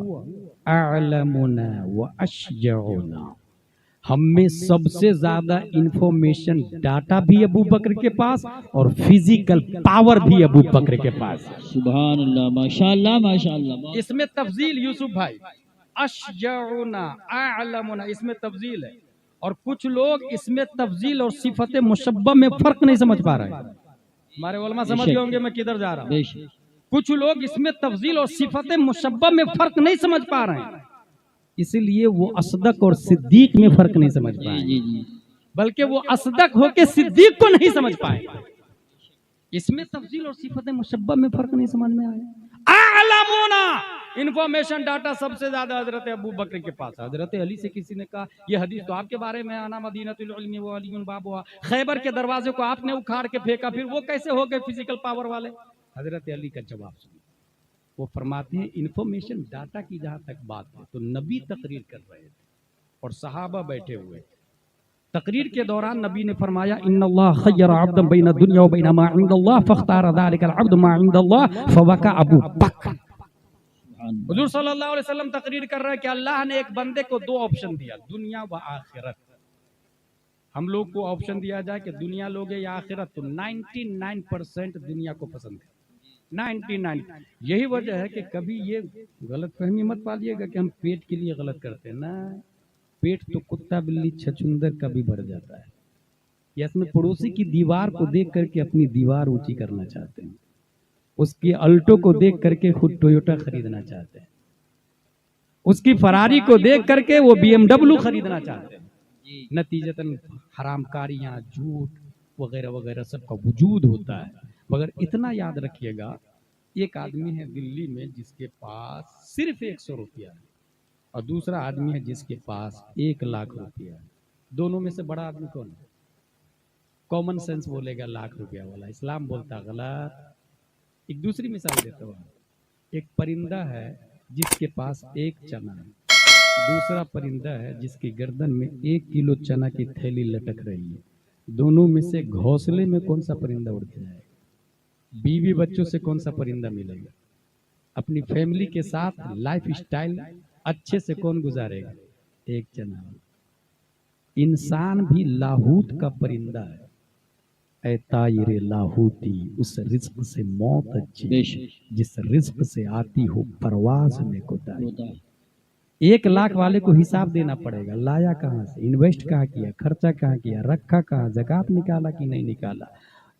अअलमुना व अशजउना, हम में सबसे ज्यादा इंफॉर्मेशन डाटा भी अबू बकर के पास और फिजिकल पावर भी अबू बकर के पास है। सुभान अल्लाह माशाअल्लाह माशाअल्लाह। इसमें तफजील यूसुफ भाई, अशजउना अअलमुना इसमें तफजील है, और कुछ लोग इसमें तफजील और सिफत मुशब्बह में फर्क नहीं समझ पा रहे हैं। हमारे उलमा समझ गए होंगे मैं किधर जा रहा हूँ। कुछ लोग इसमें तफजील और सिफत मुशब्बह में फर्क नहीं समझ पा रहे हैं, इसीलिए वो असदक और सिद्दीक में फर्क नहीं समझ पाए, बल्कि वो असदक होके सिद्दीक को नहीं समझ पाए। इसमें तफजील और सिफत मुशब्बह में फर्क नहीं समझ में आया। आलमूना, इंफॉर्मेशन डाटा सबसे ज्यादा हजरत अबू बकर के पास। हजरत अली से किसी ने कहा ये हदीस तो आपके बारे में, आना मदीनतुल इल्म व अलीयुन बाबूहा, खैबर के दरवाजे को आपने उखाड़ के फेंका, फिर वो कैसे हो गए फिजिकल पावर वाले? हजरत अली का जवाब सुनिए, वो फरमाते हैं इंफॉर्मेशन डाटा की जहां तक बात है तो नबी तकरीर कर रहे थे और सहाबा बैठे हुए थे। तकरीर के दौरान नबी ने फरमाया इन्नल्लाह खय्यरा अब्दन बैन दुनिया व बैन मा इंदल्लाह फख्तारा ज़ालिकल अब्द मा इंदल्लाह फवका अबू बकर। हुजूर सल्लल्लाहु अलैहि वसल्लम तकरीर कर रहे हैं कि अल्लाह ने एक बंदे को दो ऑप्शन दिया, दुनिया व आखिरत। हम लोग को ऑप्शन दिया जाए कि दुनिया लोगे या आखिरत, तो 99% दुनिया को पसंद है, 99। यही वजह है कि कभी ये गलत फहमी मत पालिएगा कि हम पेट के लिए गलत करते हैं ना। पेट तो कुत्ता बिल्ली छछुंदर का भी भर जाता है, या इसमें पड़ोसी की दीवार को देख करके अपनी दीवार ऊंची करना चाहते हैं। उसकी अल्टो को देख करके खुद टोयोटा खरीदना चाहते हैं, उसकी फरारी को देख करके वो BMW खरीदना चाहते हैं। नतीजतन हरामकारियां, झूठ वगैरह वगैरह सबका वजूद होता है। मगर इतना याद रखिएगा, एक आदमी है दिल्ली में जिसके पास सिर्फ 100 रुपया है और दूसरा आदमी है जिसके पास 1 लाख रुपया है। दोनों में से बड़ा आदमी कौन है? कॉमन सेंस बोलेगा लाख रुपया वाला, इस्लाम बोलता गलत। एक दूसरी मिसाल देता हूँ, एक परिंदा है जिसके पास 1 चना है, दूसरा परिंदा है जिसकी गर्दन में 1 किलो चना की थैली लटक रही है। दोनों में से घोंसले में कौन सा परिंदा उड़ के जाएगा? बीवी बच्चों से कौन सा परिंदा मिलेगा? अपनी फैमिली के साथ लाइफ स्टाइल अच्छे से कौन गुजारेगा? 1 चना। इंसान भी लाहूत का परिंदा है। ऐ तायरे लाहूती, उस रिज्क से मौत अच्छी जिस रिज्क से आती हो परवाज में कोताही। 1 लाख वाले को हिसाब देना पड़ेगा, लाया कहाँ से, इन्वेस्ट कहाँ किया, खर्चा कहाँ किया, रखा कहाँ, ज़कात निकाला कि नहीं निकाला।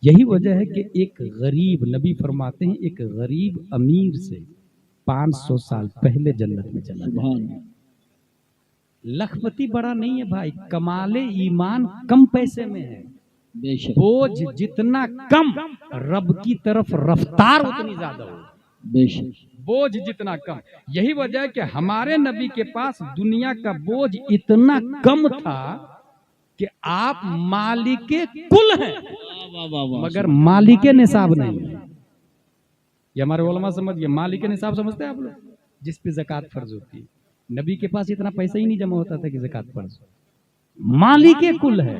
यही वजह है कि एक गरीब, नबी फरमाते हैं, एक गरीब अमीर से 500 साल पहले जन्नत में चला जाए। लखपति बड़ा नहीं है भाई, कमाले ईमान कम पैसे में है। बोझ जितना कम, रब की तरफ रफ्तार उतनी ज्यादा हो। बोझ जितना कम, यही वजह है कि हमारे नबी के पास दुनिया का बोझ इतना कम था कि आप मालिके कुल हैं मगर मालिके निसाब नहीं है। ये हमारे उलमा समझ गए, मालिके निसाब समझते हैं आप लोग, जिस पे ज़कात फर्ज होती है। नबी के पास इतना पैसा ही नहीं जमा होता था कि ज़कात फर्ज हो। मालिके कुल है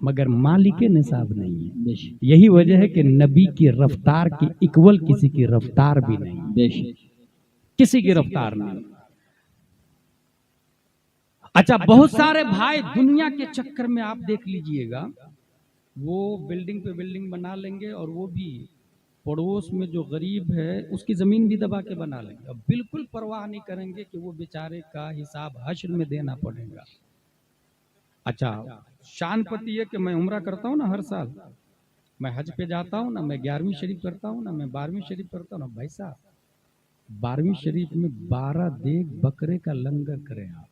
मगर मालिके निसाब नहीं है। यही वजह है कि नबी की रफ्तार की इक्वल किसी की रफ्तार भी नहीं, किसी की रफ्तार नहीं। अच्छा, बहुत सारे भाई दुनिया के चक्कर में आप देख लीजिएगा, वो बिल्डिंग पे बिल्डिंग बना लेंगे और वो भी पड़ोस में जो गरीब है उसकी जमीन भी दबा के बना लेंगे। अब बिल्कुल परवाह नहीं करेंगे कि वो बेचारे का हिसाब हश्र में देना पड़ेगा। अच्छा, शानपति है कि मैं उम्रा करता हूँ ना हर साल, मैं हज पे जाता हूँ ना, मैं 11वीं शरीफ करता हूँ ना, मैं 12वीं शरीफ करता हूँ ना। भाई साहब, 12वीं शरीफ में 12 देग बकरे का लंगर करें आप,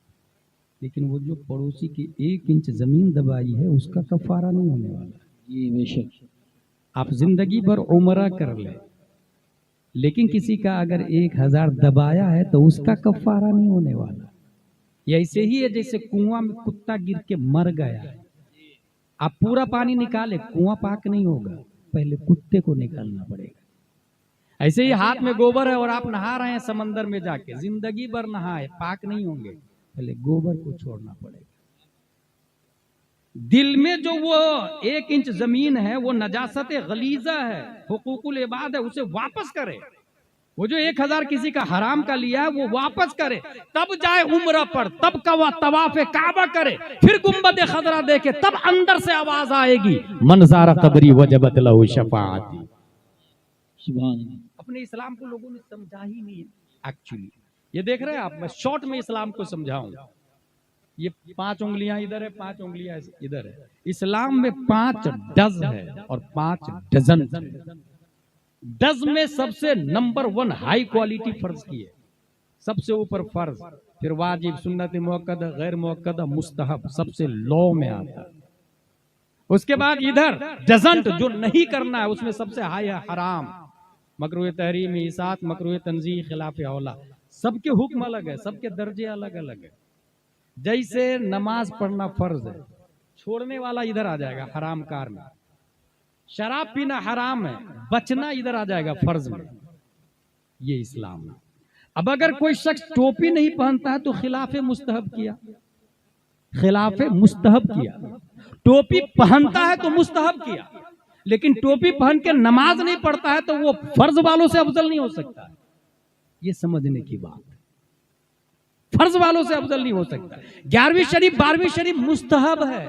लेकिन वो जो पड़ोसी की 1 इंच जमीन दबाई है उसका कफारा नहीं होने वाला। जी बेशक, आप जिंदगी भर उम्रा कर ले, लेकिन किसी का अगर 1000 दबाया है तो उसका कफारा नहीं होने वाला। ये ऐसे ही है जैसे कुआं में कुत्ता गिर के मर गया, आप पूरा पानी निकाले, कुआं पाक नहीं होगा, पहले कुत्ते को निकालना पड़ेगा। ऐसे ही हाथ में गोबर है और आप नहा रहे हैं समंदर में जाके, जिंदगी भर नहाए, पाक नहीं होंगे, पहले गोबर को छोड़ना पड़ेगा। दिल में जो वो 1 इंच जमीन है वो नजासत गलीजा है, हुकूकुल इबाद है, उसे वापस करे। वो जो 1000 किसी का हराम का लिया है वो वापस करे, तब जाए उम्रा पर, तब का तवाफ काबा करे, फिर गुंबद खदरा देखे, तब अंदर से आवाज आएगी मनज़ारा कबरी वजबत लहू शफाअती। अपने इस्लाम को लोगों ने समझा ही नहीं है एक्चुअली। ये देख रहे हैं आप, मैं शॉर्ट में इस्लाम को समझाऊंगा। ये 5 उंगलियां इधर है, 5 उंगलियां इधर है। इस्लाम में 5 डज है और 5 डजन। डज में सबसे नंबर 1 हाई क्वालिटी फर्ज की है, सबसे ऊपर फर्ज, फिर वाजिब, सुन्नत मुअक्कदा, गैर मुअक्कदा, मुस्तहब, सबसे लो में आता है। उसके बाद इधर डजंट, जो नहीं करना है, उसमें सबसे हाई है हराम, मकरूह तहरीम, इसात, मकरूह तंजीह, खिलाफ औला। सबके हुक्म अलग है, सबके दर्जे अलग अलग है। जैसे नमाज पढ़ना फर्ज है, छोड़ने वाला इधर आ जाएगा हराम कार में। शराब पीना हराम है, बचना इधर आ जाएगा फर्ज में। ये इस्लाम है। अब अगर कोई शख्स टोपी नहीं पहनता है तो खिलाफे मुस्तहब किया, खिलाफे मुस्तहब किया। टोपी पहनता है तो मुस्तहब किया, लेकिन टोपी पहन के नमाज नहीं पढ़ता है तो वो फर्ज वालों से अफजल नहीं हो सकता। ये समझने की बात, फर्ज वालों से अफजल नहीं हो सकता। 11वीं शरीफ 12वीं शरीफ मुस्तहब है।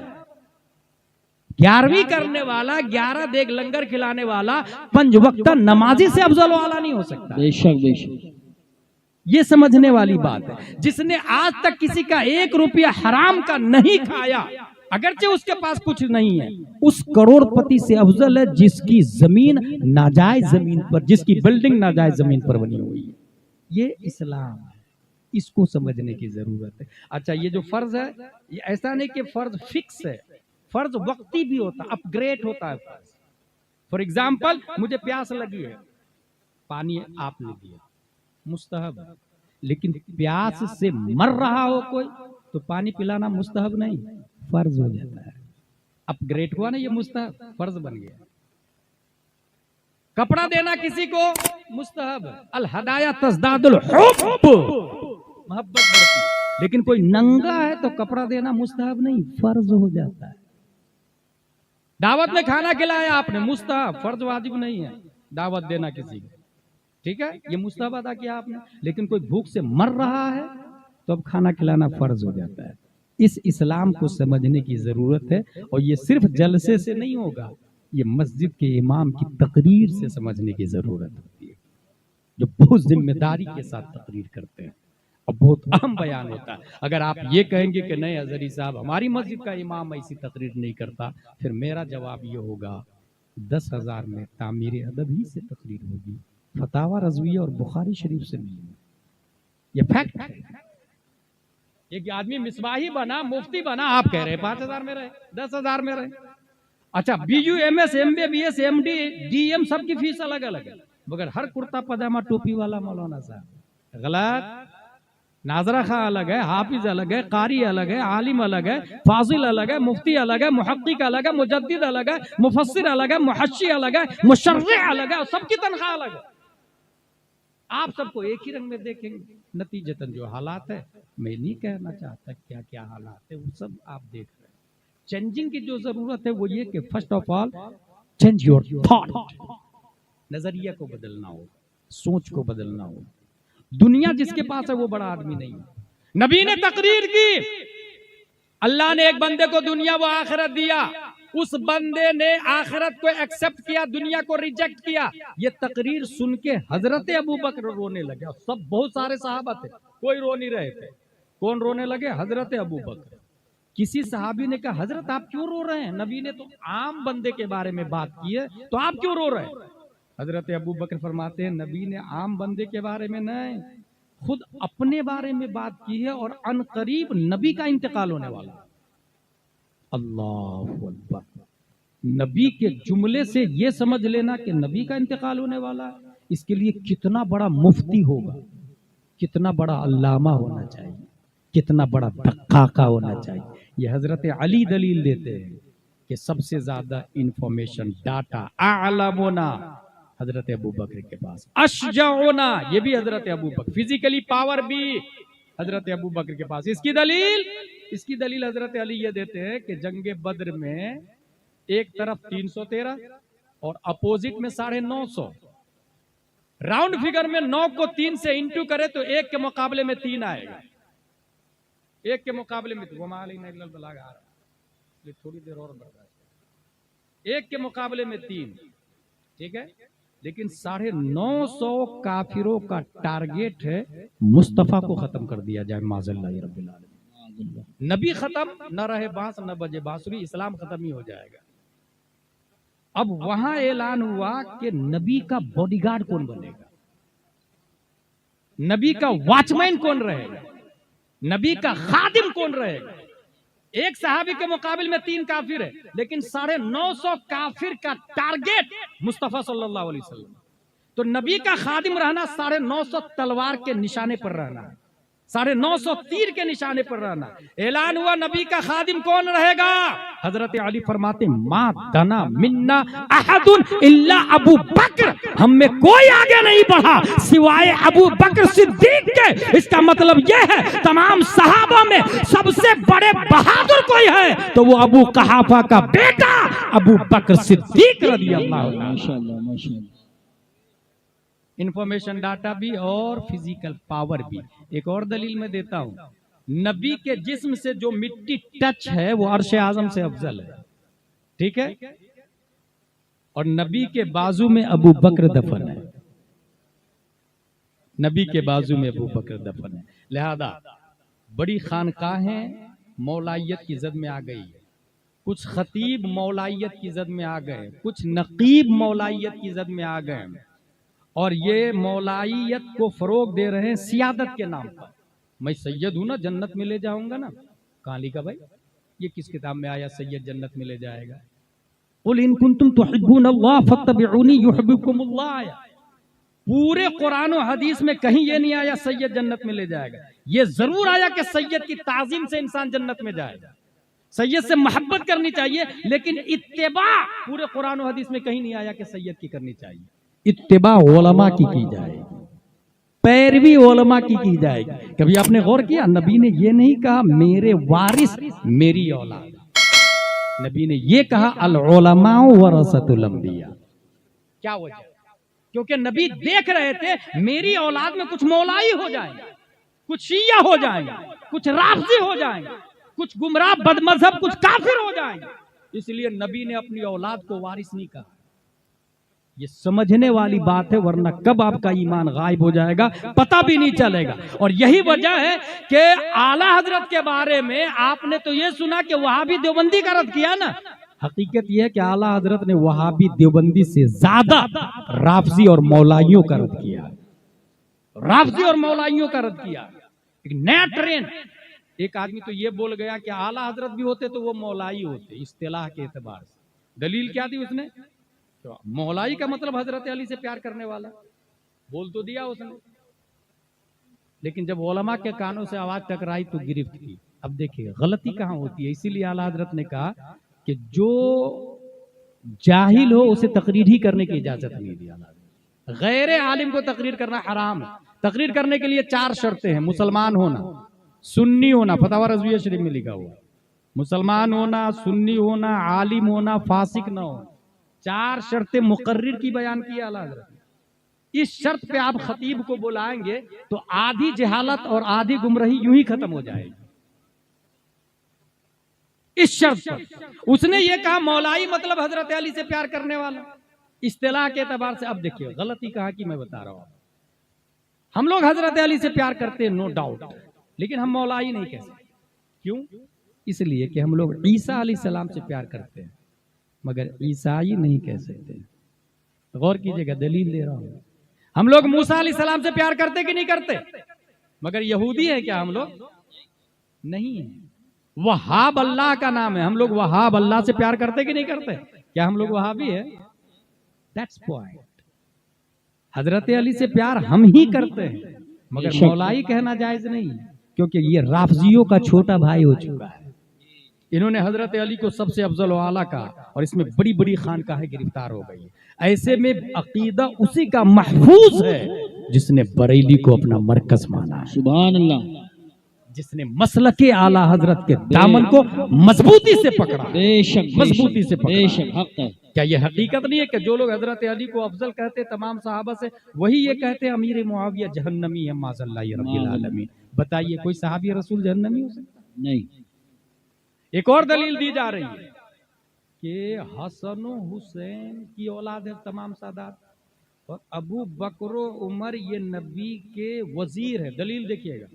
11वीं करने वाला, 11 देग लंगर खिलाने वाला 5 वक्त नमाजी से अफजल वाला नहीं हो सकता। बेशक बेशक, ये समझने वाली बात है। जिसने आज तक किसी का 1 रुपया हराम का नहीं खाया, अगरचे उसके पास कुछ नहीं है, उस करोड़पति से अफजल है जिसकी जमीन नाजायज जमीन पर, जिसकी बिल्डिंग नाजायज जमीन पर बनी हुई है। ये इस्लाम है, इसको समझने की जरूरत है। अच्छा, ये जो फर्ज है, ये ऐसा नहीं कि फर्ज फिक्स है, फर्ज वक्ती भी होता, अपग्रेड होता है फर्ज। फॉर एग्जाम्पल, मुझे प्यास लगी है, पानी आपने दिया, मुस्तहब है। लेकिन प्यास से मर रहा हो कोई तो पानी पिलाना मुस्तहब नहीं, फर्ज हो जाता है। अपग्रेड हुआ ना, ये मुस्तहब फर्ज बन गया। कपड़ा देना किसी को मुस्तहब, अल हदाया तज़दादुल हुब्ब, मोहब्बत बढ़ती है। लेकिन कोई नंगा है तो कपड़ा देना मुस्तहब नहीं, फर्ज हो जाता है। दावत में खाना खिलाया आपने, मुस्तहब, फर्ज वाजिब नहीं है दावत देना किसी को, ठीक है, ये मुस्तहब अदा किया आपने। लेकिन कोई भूख से मर रहा है तो अब खाना खिलाना फर्ज हो जाता है। इस इस्लाम को समझने की जरूरत है, और ये सिर्फ जलसे से नहीं होगा, ये मस्जिद के इमाम की तकरीर से समझने की जरूरत होती है, जो बहुत जिम्मेदारी के साथ तकरीर करते हैं और बहुत अहम बयान होता है। अगर आप ये कहेंगे कि नहीं हजरी साहब हमारी मस्जिद का इमाम ऐसी तकरीर नहीं करता, फिर मेरा जवाब ये होगा 10,000 में तामीर अदब ही से तकरीर होगी, फतावा रज़विया और बुखारी शरीफ से नहीं। ये फैक्ट है। एक आदमी मिसबाही बना, मुफ्ती बना, आप कह रहे 5,000 में रहे, 10,000 में रहे। अच्छा, बीयू, एमएस, एमबीबीएस, एमडी, डीएम सबकी फीस अलग अलग है, मगर हर कुर्ता पजामा टोपी वाला मौलाना साहब गलत। नाजरा खां अलग है, हाफिज अलग है, कारी अलग है, आलिम अलग है, फाजिल अलग है, मुफ्ती अलग है, मुहक्किक अलग है, मुजद्दिद अलग है, मुफस्सिर अलग है, मुहश्शी अलग है, मुशर्रिह अलग है, और सबकी तनख्वाह अलग है। आप सबको एक ही रंग में देखेंगे। नतीजतन जो हालात है, मैं नहीं कहना चाहता क्या क्या हालात है, वो सब आप देख रहे हैं। चेंजिंग की जो जरूरत है वो ये कि first of all change your thought, नजरिया को बदलना हो, सोच को बदलना हो। दुनिया जिसके पास है वो बड़ा आदमी नहीं है। नबी ने तकरीर की, अल्लाह ने एक बंदे को दुनिया व आखिरत दिया, उस बंदे ने आखिरत को एक्सेप्ट किया, दुनिया को रिजेक्ट किया। ये तकरीर सुन के हजरत अबू बकर रोने लगे, और सब बहुत सारे सहाबा थे, कोई रो नहीं रहे थे। कौन रोने लगे? हजरत अबू बकर। किसी सहाबी ने कहा हजरत आप क्यों रो रहे हैं, नबी ने तो आम बंदे के बारे में बात की है, तो आप क्यों रो रहे हैं? हजरत अबू बकर फरमाते हैं नबी ने आम बंदे के बारे में नहीं, खुद अपने बारे में बात की है, और अनकरीब नबी का इंतकाल होने वाला। अल्लाहु अकबर। नबी के जुमले से यह समझ लेना कि नबी का इंतकाल होने वाला है, इसके लिए कितना बड़ा मुफ्ती होगा, कितना बड़ा अल्लामा होना चाहिए, कितना बड़ा दक्काका होना चाहिए। ये हजरत अली दलील देते हैं कि सबसे ज्यादा इंफॉर्मेशन, डाटा, आलमोना हजरत अबू बकर के पास, अशजाओना ये भी हजरत अबू बकर, फिजिकली पावर भी हजरत अबू बकर के पास। इसकी दलील हजरत अली ये देते हैं कि जंगे बद्र में एक तरफ 313 और अपोजिट में 950, राउंड फिगर में 9 को 3 से इंटू करे तो 1 के मुकाबले में 3 आएगा, 1 के मुकाबले में थोड़ी देर और बर्दाश्त, 1 के मुकाबले में 3, ठीक है। लेकिन 950 काफिरों का टारगेट है मुस्तफा को खत्म कर दिया जाए, माज़ल्लाह रब्बिल आलमीन। नबी खत्म न रहे बांस न बजे बांसुरी, इस्लाम खत्म ही हो जाएगा। अब वहां ऐलान हुआ कि नबी का बॉडीगार्ड कौन बनेगा, नबी का वॉचमैन कौन रहेगा, नबी का खादिम कौन रहेगा। एक सहाबी के मुकाबले में 3 काफिर है, लेकिन 950 काफिर का टारगेट मुस्तफा सल्लल्लाहु अलैहि वसल्लम। तो नबी का खादिम रहना 950 तलवार के निशाने पर रहना है, 950 तीर के निशाने पर रहना। ऐलान हुआ नबी का खादिम कौन रहेगा? हजरत अली फरमाते मा दना मिन्ना अहदुन इल्ला अबू बकर, हम में कोई आगे नहीं बढ़ा सिवाय अबू बकर सिद्दीक के। इसका मतलब यह है तमाम सहाबा में सबसे बड़े बहादुर कोई है तो वो अबू कहाफा का बेटा अबू बकर सिद्दीक रज़ियल्लाहु अन्हु। माशाअल्लाह माशाअल्लाह। इंफॉर्मेशन डाटा भी और फिजिकल पावर भी। एक और दलील मैं देता हूं, नबी के जिस्म से जो मिट्टी टच है वो अर्श आजम से अफजल है, ठीक है। और नबी के बाजू में अबू बकर दफन है, नबी के बाजू में अबू बकर दफन है। लिहाजा बड़ी खानकाहें मौलाइयत की जद में आ गई है, कुछ खतीब मौलाइयत की जद में आ गए, कुछ नकीब मौलाइयत की जद में आ गए, और ये मौलाइयत को फरोग दे रहे हैं सियादत के नाम पर। मैं सैयद हूं ना, जन्नत में ले जाऊंगा ना। कहां लिखा भाई? ये किस किताब में आया सैयद जन्नत में ले जाएगा? कुल इन कुंतुम तुहिब्बूनल्लाह फत्तबिऊनी युहिब्बुकुमुल्लाह। पूरे कुरान और हदीस में कहीं ये नहीं आया सैयद जन्नत में ले जाएगा। ये जरूर आया कि सैयद की ताजीम से इंसान जन्नत में जाएगा, सैयद से मोहब्बत करनी चाहिए, लेकिन इत्तिबा पूरे कुरान और हदीस में कहीं नहीं आया कि सैयद की करनी चाहिए। इत्तिबा उलमा की जाएगी, पैरवी उलमा की जाएगी। कभी आपने गौर किया, नबी ने ये नहीं कहा मेरे वारिस मेरी औलाद, नबी ने ये कहा अल उलमा वरसतुल अंबिया। क्या वजह? क्योंकि नबी देख रहे थे मेरी औलाद में कुछ मौलाई हो जाएंगे, कुछ शिया हो जाएंगे, कुछ राफजी हो जाएंगे, कुछ गुमराह बदमजहब, कुछ काफिर हो जाएंगे। इसलिए नबी ने अपनी औलाद को वारिस नहीं कहा। ये समझने वाली बात है, वरना कब आपका ईमान गायब हो जाएगा पता भी नहीं चलेगा। और यही वजह है कि आला हजरत के बारे में आपने तो ये सुना कि वहाबी देवबंदी का रद्द किया ना। हकीकत यह है कि आला हजरत ने वहाबी देवबंदी से ज्यादा राफजी और मौलाइयों का रद्द किया, राफजी और मौलाइयों का रद्द किया। एक नया ट्रेंड। एक आदमी तो ये बोल गया कि आला हजरत भी होते तो वो मौलाई होते, इस्तिलाह के एतबार से। दलील क्या दी उसने? तो मौलाई का मतलब हजरत अली से प्यार करने वाला, बोल तो दिया उसने, लेकिन जब उलमा के कानों से आवाज टकराई तो गिरफ्त की। अब देखिए गलती कहां होती है। इसीलिए आला हजरत ने कहा कि जो जाहिल हो उसे तकरीर ही करने की इजाजत नहीं दी। गैर आलिम को तकरीर करना हराम है। तकरीर करने के लिए 4 शर्तें हैं। मुसलमान होना, सुन्नी होना, फतवा रज़विया शरीफ में लिखा हुआ, मुसलमान होना, सुन्नी होना, आलिम होना, फासिक न होना। 4 शर्तें मुकर्रिर की बयान की आला हज़रत ने। इस शर्त पे आप खतीब को बुलाएंगे तो आधी जहालत और आधी गुमराही यूं ही खत्म हो जाएगी। इस शर्त पर उसने ये कहा मौलाई मतलब हजरत अली से प्यार करने वाला, इस्तिलाह के एतबार से। अब देखिए गलती कहा कि मैं बता रहा हूं, हम लोग हजरत अली से प्यार करते हैं नो डाउट, लेकिन हम मौलाई नहीं कह सकते। क्यों? इसलिए कि हम लोग ईसा अलैहिस्सलाम से प्यार करते हैं मगर ईसाई नहीं कह सकते। गौर कीजिएगा, दलील दे रहा हूं। हम लोग मूसा अलैहिस्सलाम से प्यार करते कि नहीं करते? मगर यहूदी है क्या हम लोग? नहीं है। वहाब अल्लाह का नाम है, हम लोग वहाब अल्लाह से प्यार करते कि नहीं करते? क्या हम लोग वहाबी है? That's point. हजरत अली से प्यार हम ही करते हैं मगर मौलाई कहना जायज नहीं, क्योंकि ये राफजियों का छोटा भाई हो चुका है। इन्होंने हजरत अली को सबसे अफजल व आला कहा और इसमें बड़ी बड़ी खानकाहें गिरफ्तार हो गई। ऐसे में अकीदा उसी का महफूज है जिसने बरेली को अपना मरकज माना, सुभान अल्लाह, जिसने मसलके आला हजरत के दामन को मजबूती से पकड़ा, बेशक मजबूती से पकड़ा। बेशक हक है। क्या ये हकीकत नहीं है कि जो लोग हजरत अली को अफजल कहते तमाम सहाबा से, वही ये कहते हैं अमीर मुआविया जहन्नमी है माज़ल्लाहि रब्बिल आलमीन। बताइए कोई सहाबी रसूल जहन्नमी हो सकता? नहीं। एक और दलील दी जा रही है कि हसन हुसैन की औलाद है तमाम सादात, और अबू बकर उमर ये नबी के वजीर है। दलील देखिएगा,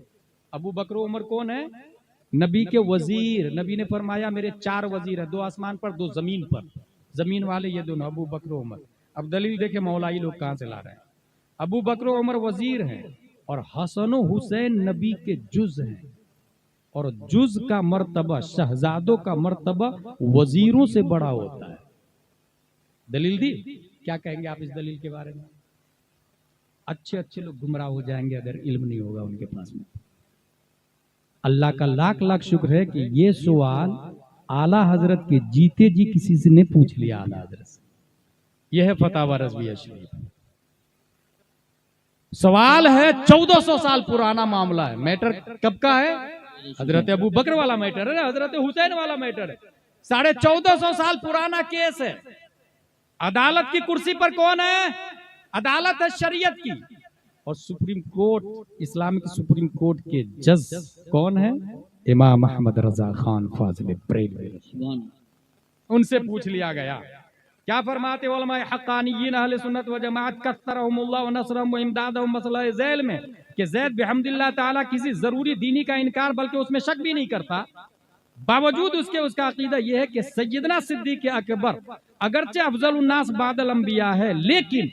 अबू बकर उमर कौन है? नबी के वजीर। नबी ने फरमाया मेरे 4 वजीर है, 2 आसमान पर 2 जमीन पर, जमीन वाले ये दोनों अबू बकर उमर। अब दलील देखे मौलाई लोग कहां से ला रहे हैं। अबू बकर उमर वजीर हैं और हसन हुसैन नबी के जुज हैं, और जुज का मर्तबा, शहजादों का मर्तबा वजीरों से बड़ा होता है। दलील दी। क्या कहेंगे आप इस दलील के बारे में? अच्छे अच्छे लोग गुमराह हो जाएंगे अगर इल्म नहीं होगा उनके पास में। अल्लाह का लाख लाख शुक्र है कि ये सवाल आला हजरत के जीते जी किसी से ने पूछ लिया आला हजरत से। यह है फतावा रज़विया शरीफ। सवाल है 1400 साल पुराना मामला है। मैटर कब का है? हजरत अबू बकर वाला मैटर है, हजरत हुसैन वाला मैटर है। 1450 साल पुराना केस है। अदालत की कुर्सी पर कौन है? अदालत है शरीयत की, और supreme court, Islamic supreme court के जज कौन है? इमाम अहमद रजा खान फाजिल बरेलवी। उनसे पूछ लिया गया, क्या फरमाते उलमाए हक्कानिय्यीन अहले सुन्नत व जमाअत कस्सरहुमुल्लाह व नसरहुम व इमदादहुम मसला ज़ैल में कि ज़ैद बिहम्दिल्लाह ताला किसी जरूरी दीनी का इनकार बल्कि उसमें शक भी नहीं करता। बावजूद उसके उसका अकीदा यह है कि सैयदना सिद्दीक अकबर अगरचे अफजल उन्नास बादल अंबिया है, लेकिन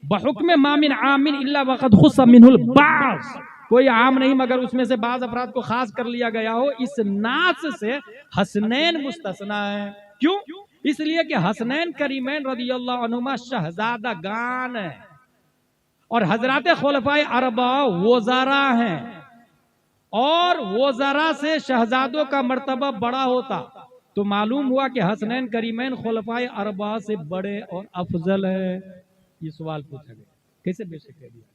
बहुक्म मामिन आमिन इल्ला वक़द खुस्सा मिनहुल बास, कोई आम नहीं मगर उसमें से बाज अफराद को खास कर लिया गया हो। इस नास से हसनैन मुस्तस्ना है। क्यों? इसलिए कि हसनैन करीमैन रदियल्लाहु अन्हुमा शहजादा गान है और हजरत खुलफाए अरबा वज़ारा हैं, और वज़ारा से शहजादों का मर्तबा बड़ा होता। तो मालूम हुआ कि हसनैन करीमैन खुलफाए अरबा से बड़े और अफजल है। ये सवाल पूछा गया, कैसे बेशक कह दिया?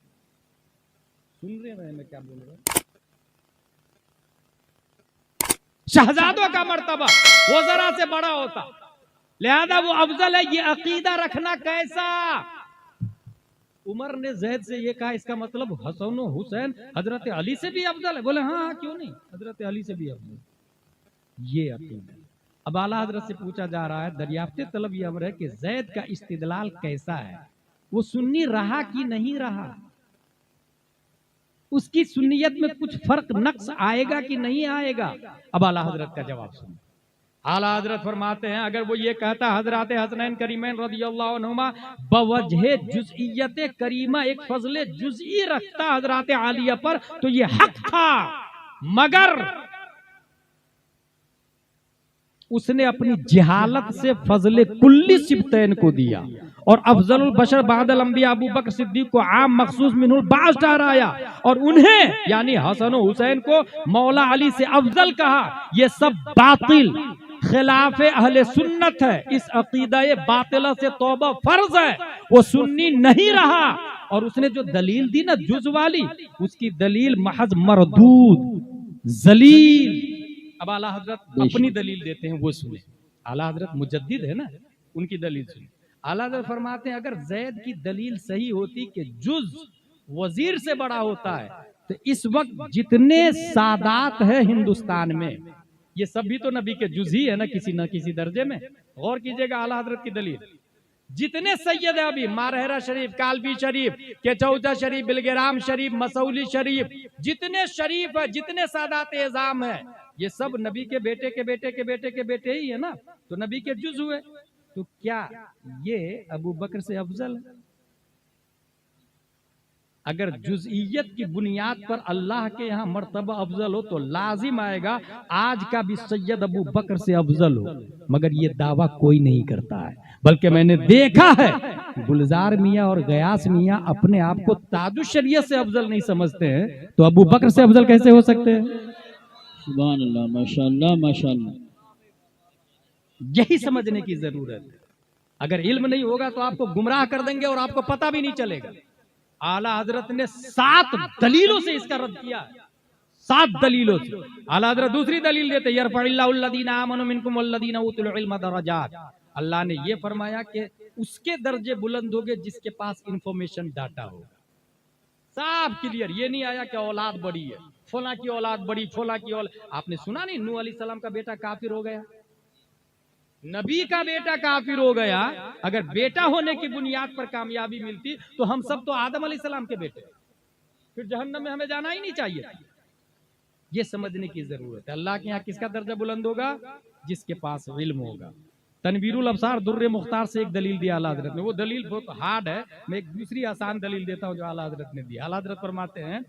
सुन रहे हैं मैं क्या बोल रहा हूं? शहजादों का मर्तबा वज़ारा से बड़ा होता, लिहाजा वो अफजल है। ये अकीदा रखना कैसा? उमर ने जैद से ये कहा, इसका मतलब हसन हुसैन हजरत अली से भी अफजल है। बोले हाँ क्यों नहीं, हजरत अली से भी अफजल। ये अकीदा। अब आला हजरत से पूछा जा रहा है, दरियाफ्ते तलब ये अमर है कि जैद का इस्तिदलाल कैसा है, वो सुन्नी रहा कि नहीं रहा, उसकी सुन्नियत में कुछ फर्क नक्स आएगा कि नहीं आएगा। अब आला हजरत का जवाब सुनो। आला हजरत फरमाते हैं, अगर वो ये कहता हजरत हसनैन करीमैन रदियल्लाहु अन्हुमा बवजह जुज़इयत करीमा एक फजले जुज़ई रखता हजरत आलिया पर, तो ये हक था, मगर उसने अपनी जहालत से फजले कुल्ली सिबतैन को दिया और अफजलुल बशर बादल अंबिया अबू बकर सिद्दीक को आम मखसूस मिनुल बास ठहराया और उन्हें यानी हसन हुसैन को मौला अली से अफजल कहा। ये सब बातिल खिलाफ अहले सुन्नत है। इस अकीदा बातिला से तौबा फर्ज है। वो सुन्नी नहीं रहा और उसने जो दलील दी ना जुज वाली, उसकी दलील महज मरदूद जलील। अब आला हजरत अपनी दलील देते हैं, वो सुने। आला हजरत मुजद्दिद है ना, उनकी दलील सुने। आला हजरत फरमाते हैं, अगर जैद की दलील सही होती कि जुज वजीर से बड़ा होता है, तो इस वक्त जितने सादात है हिंदुस्तान में, ये सब भी तो नबी के जुज ही है ना किसी दर्जे में। गौर कीजिएगा आला हजरत की दलील। जितने सैयद है अभी, मारहरा शरीफ, कालबी शरीफ, केचौदा शरीफ, बिलगराम शरीफ, मसौली शरीफ, जितने शरीफ है, जितने सादात एजाम है, ये सब नबी के बेटे के बेटे के बेटे के बेटे ही है ना, तो नबी के जुज हुए। तो क्या ये अबू बकर से अफजल है? अगर जुज़इयत की बुनियाद पर अल्लाह के यहाँ मर्तबा अफजल हो तो लाजिम आएगा आज का भी सैयद अबू बकर से अफजल हो, मगर ये दावा कोई नहीं करता है। बल्कि मैंने देखा है गुलजार मियाँ और गयास मियाँ अपने आप को ताजुश शरीयत से अफजल नहीं समझते हैं, तो अबू बकर से अफजल कैसे हो सकते हैं? सुभान अल्लाह, माशाअल्लाह माशाअल्लाह। यही समझने की जरूरत है। अगर इल्म नहीं होगा तो आपको गुमराह कर देंगे और आपको पता भी नहीं चलेगा। आला हजरत ने 7 दलीलों से इसका रद्द किया, 7 दलीलों से। आला हजरत दूसरी दलील देते, यरफइल्लाहुल्लज़ीना आमनु मिनकुम वल्लज़ीना उतुल इल्म दरजात। अल्लाह ने ये फरमाया कि उसके दर्जे बुलंद होंगे जिसके पास इंफॉर्मेशन डाटा होगा। साफ क्लियर, ये नहीं आया कि औलाद बड़ी है, फला की औलाद बड़ी, फला की औलाद। आपने सुना नहीं नूह अलैहिस्सलाम का बेटा काफिर हो गया, नबी का बेटा काफिर हो गया। अगर बेटा होने की बुनियाद पर कामयाबी मिलती तो हम सब तो आदम अलैहिस्सलाम के बेटे, फिर जहन्नम में हमें जाना ही नहीं चाहिए। ये समझने की जरूरत है। अल्लाह के यहाँ किसका दर्जा बुलंद होगा? जिसके पास इल्म होगा। तनवीरुल अब्सार दुर्रे मुख्तार से एक दलील दिया आला हजरत ने, वो दलील बहुत हार्ड है, मैं एक दूसरी आसान दलील देता हूँ जो आला हजरत ने दिया। आला हजरत फरमाते हैं,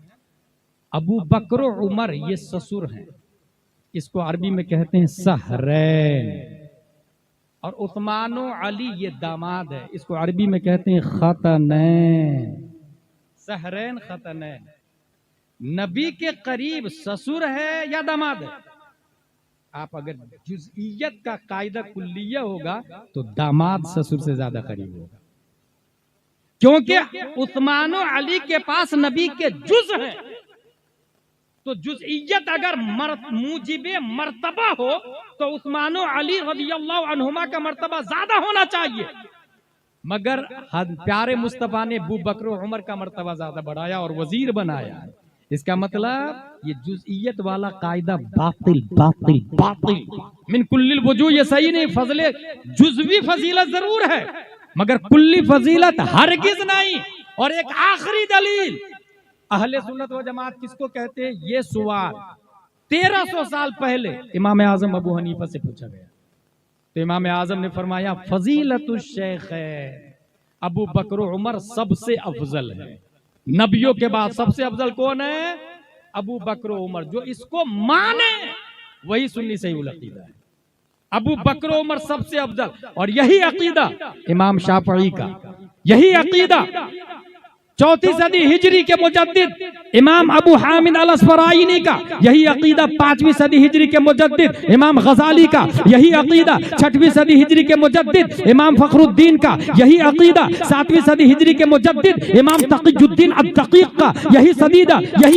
अबू बकर उमर ये ससुर हैं, इसको अरबी में कहते हैं सहरैन, और उस्मानो अली ये दामाद है, इसको अरबी में कहते हैं खतनैन। सहरैन खतनैन, नबी के करीब ससुर है या दामाद है? आप अगर जुज़इयत का कायदा कुल्लिया होगा तो दामाद ससुर से ज्यादा करीब होगा, क्योंकि उस्मानो अली के पास नबी के जुज हैं। तो जुज़इयत अगर मुजिबे मर्तबा हो तो उस्मानो अली रज़ियल्लाहु अन्हुमा का मर्तबा ज्यादा होना चाहिए, मगर प्यारे मुस्तफा ने अबू बकर उमर का मर्तबा ज्यादा बढ़ाया और वजीर बनाया। इसका मतलब ये जुज़इयत वाला कायदा बातिल बातिल बातिल मिन कुल्लिल वजूह, ये सही नहीं। फजले जुज़वी फजीलत जरूर है मगर कुल्ली फजीलत हरगिज नहीं। और एक आखिरी दलील, अहले सुन्नत व जमात किसको कहते हैं? ये सवाल 1300 साल पहले इमाम आजम अबू हनीफा से पूछा गया, तो इमाम आजम ने फरमाया फजीलतुश शेख है, अबू बकर उमर सबसे अफजल है। नबियों के बाद सबसे अफजल कौन है? अबू बकर उमर। जो इसको माने वही सुन्नी सही अकीदा है। अबू बकर उमर सबसे अफजल, और यही अकीदा इमाम शाफई का, यही अकीदा 4वीं सदी हिजरी के मुजद्दिद इमाम अबू हामिद अल अस्फराइनी का, यही अकीदा 5वीं सदी हिजरी के मुजद्दिद इमाम गजाली का, यही अकीदा 6वीं सदी हिजरी के मुजद्दिद इमाम फखरुद्दीन का, यही अकीदा 7वीं सदी हिजरी के मुजद्दिद इमाम तकीयुद्दीन अद-दकीक का, यही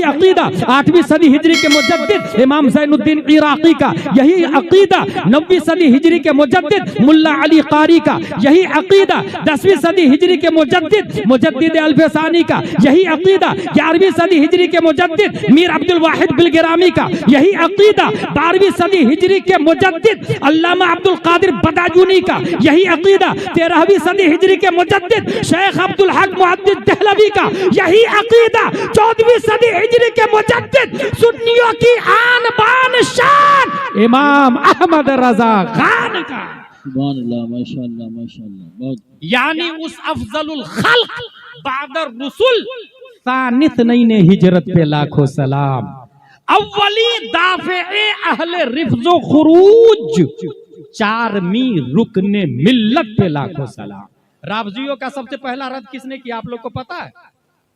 अकीदा 8वीं सदी हिजरी के मुजद्दिद इमाम ज़ैनुद्दीन इराकी का, यही अकीदा 9वीं सदी हिजरी के मुजद्दिद मुल्ला अली कारी का, यही अकीदा 10वीं सदी हिजरी के मुजद्दिद अल-फसानी का, यही अकीदा 11वीं सदी हिजरी के मुजद्दिद मीर अब्दुल वाहिद बिलगिरामी का, यही अकीदा 12वीं सदी हिजरी के मुजद्दिद अल्लामा अब्दुल कादिर बदायूनी का, यही अकीदा 13वीं सदी हिजरी के मुजद्दिद शेख अब्दुल हक मुहद्दिस दहलवी का, यही अकीदा 14वीं सदी हिजरी के मुजद्दिद सुन्नियों की आन बान शान इमाम अहमद रजा खान का। सुभान अल्लाह, माशाअल्लाह माशाअल्लाह। बहुत यानी उस अफजलुल खल्क बादर रुसुल सानित नहीं ने हिजरत पे लाखों सलाम, अव्वली दाफे अहले रिफ्जो खुरूज, 4वीं रुकने मिल्लत पे लाखों सलाम। राफजियों का सबसे पहला रद्द किसने किया आप लोग को पता है?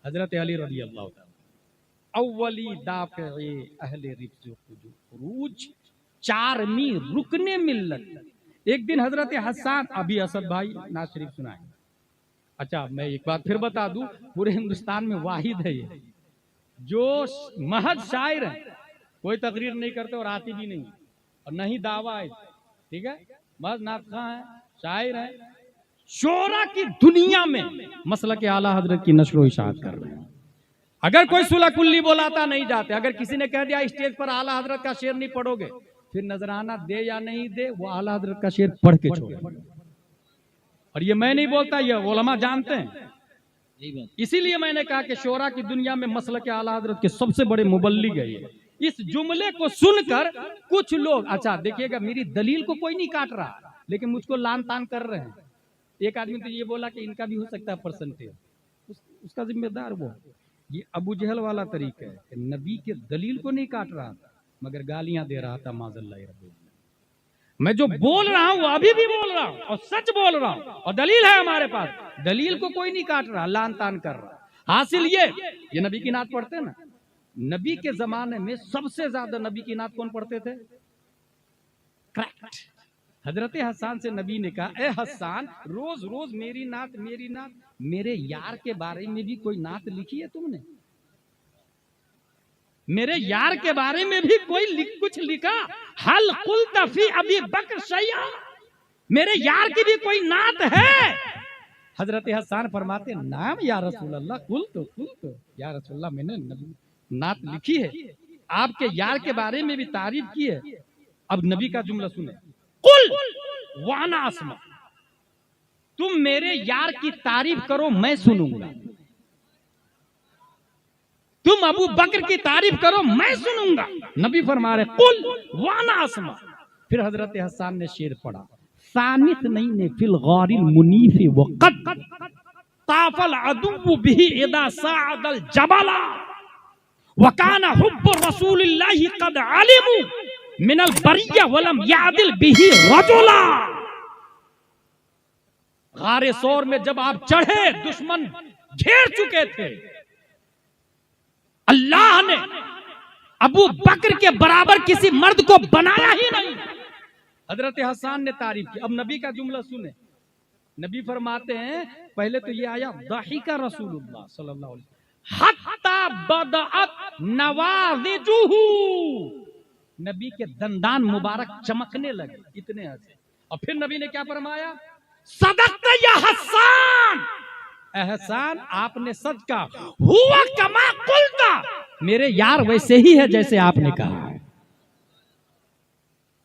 हजरत अली रज़ी अल्लाह ताला। अव्वली दाफे अहले रिफ्जो खुरूज, 4वीं रुकने मिल्लत। एक दिन हजरत हसन, अभी असद भाई नाज शरीफ सुनाए। अच्छा, मैं एक बात फिर बता दूं, पूरे हिंदुस्तान में वाहिद है ये जो महज शायर है, कोई तकरीर नहीं करते और आती भी नहीं और नहीं दावा है, ठीक है, महज नातखा है, शायर है, शोरा की दुनिया में मसलक आला हजरत की नशर व इशाअत कर रहे हैं। अगर कोई सुलह कुल्ली बोलाता नहीं जाते, अगर किसी ने कह दिया स्टेज पर आला हजरत का शेर नहीं पढ़ोगे, फिर नजराना दे या नहीं दे वो आला हजरत का शेर पढ़ के छोड़े। और ये मैं नहीं बोलता, ये उलमा जानते हैं। इसीलिए मैंने कहा कि शोरा की दुनिया में मसलक आला हजरत के सबसे बड़े मुबल्लिग है ये। इस जुमले को सुनकर कुछ लोग, अच्छा देखिएगा, मेरी दलील को कोई नहीं काट रहा, लेकिन मुझको लान तान कर रहे हैं। एक आदमी तो ये बोला कि इनका भी हो सकता है परसेंटेज, उसका जिम्मेदार वो। ये अबू जहल वाला तरीका है कि नबी के दलील को नहीं काट रहा था मगर गालियां दे रहा था माज़ल्लाह रब्बुल। मैं जो बोल रहा हूं वो अभी भी बोल रहा हूं और सच बोल रहा हूं और दलील है हमारे पास, दलील को कोई नहीं काट रहा, लान तान कर रहा। हासिल ये नबी की नात पढ़ते हैं ना, नबी के जमाने में सबसे ज्यादा नबी की नात कौन पढ़ते थे? करेक्ट। हजरत हसन से नबी ने कहा, ए हसन, रोज रोज मेरी नात मेरी नात, मेरे यार के बारे में भी कोई नात लिखी है तुमने? मेरे यार के बारे में भी कोई कुछ लिखा? हल कुल्त फी अबी बकर शैया, मेरे यार की भी कोई नात है? हजरत हसन फरमाते, नाम या रसूल अल्लाह, कुल या रसूल अल्लाह, मैंने नात लिखी है, आपके यार के बारे में भी तारीफ की है। अब नबी का जुमला सुने, कुल वाना अस्मा, तुम मेरे यार की तारीफ करो मैं सुनूंगा, तुम अबू बकर की तारीफ करो मैं सुनूंगा। नबी फरमा रहे कुल वाना अस्मा। फिर हजरत हसन ने शेर पढ़ा, सानित नहीं ने फिल गारिल मुनीफ वक़द ताफल अदुव्वु बिही इदा साअदल जबला वकाना हुब्बु रसूलिल्लाहि कद अलिमु मिनल बरिया वलम यादिल बिही रजुला। गारे सौर में जब आप चढ़े, दुश्मन घेर चुके थे, अल्लाह ने अबू बकर के बराबर किसी मर्द को बनाया ही नहीं। हजरत हसन ने तारीफ की। अब नबी का जुमला सुने, नबी फरमाते हैं, पहले तो ये आया दाहिका रसूलुल्लाह सल्लल्लाहु अलैहि वसल्लम हत्ता बदअत नवाज़िजुहु, नबी के दंदान मुबारक चमकने लगे, इतने हंसे। और फिर नबी ने क्या फरमाया, सदक़त या हसन, एहसान आपने सच कहा, हुआ कमा कुल्ता, मेरे यार वैसे ही है जैसे आपने कहा है।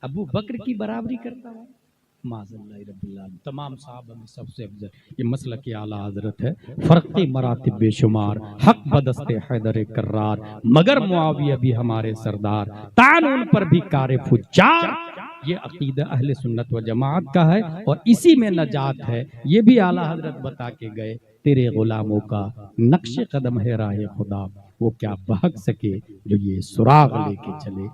अबू बकर की बराबरी करता है, माज़ल्लाह रब्बिल आलमीन। तमाम साहब में सबसे अफजल ये मसलक आला हजरत है। फ़र्क़ मरातिब बेशुमार, हक बदस्ते हैदर कर्रार, मगर मुआविया भी हमारे सरदार, तान उन पर भी कारे फुज्जार। ये अकीदा अहले सुन्नत व जमात का है और इसी में नजात है। ये भी आला हजरत बता के गए, तेरे गुलामों का नक्श कदम है राह खुदा, वो क्या बहक सके जो ये सुराग लेके चले।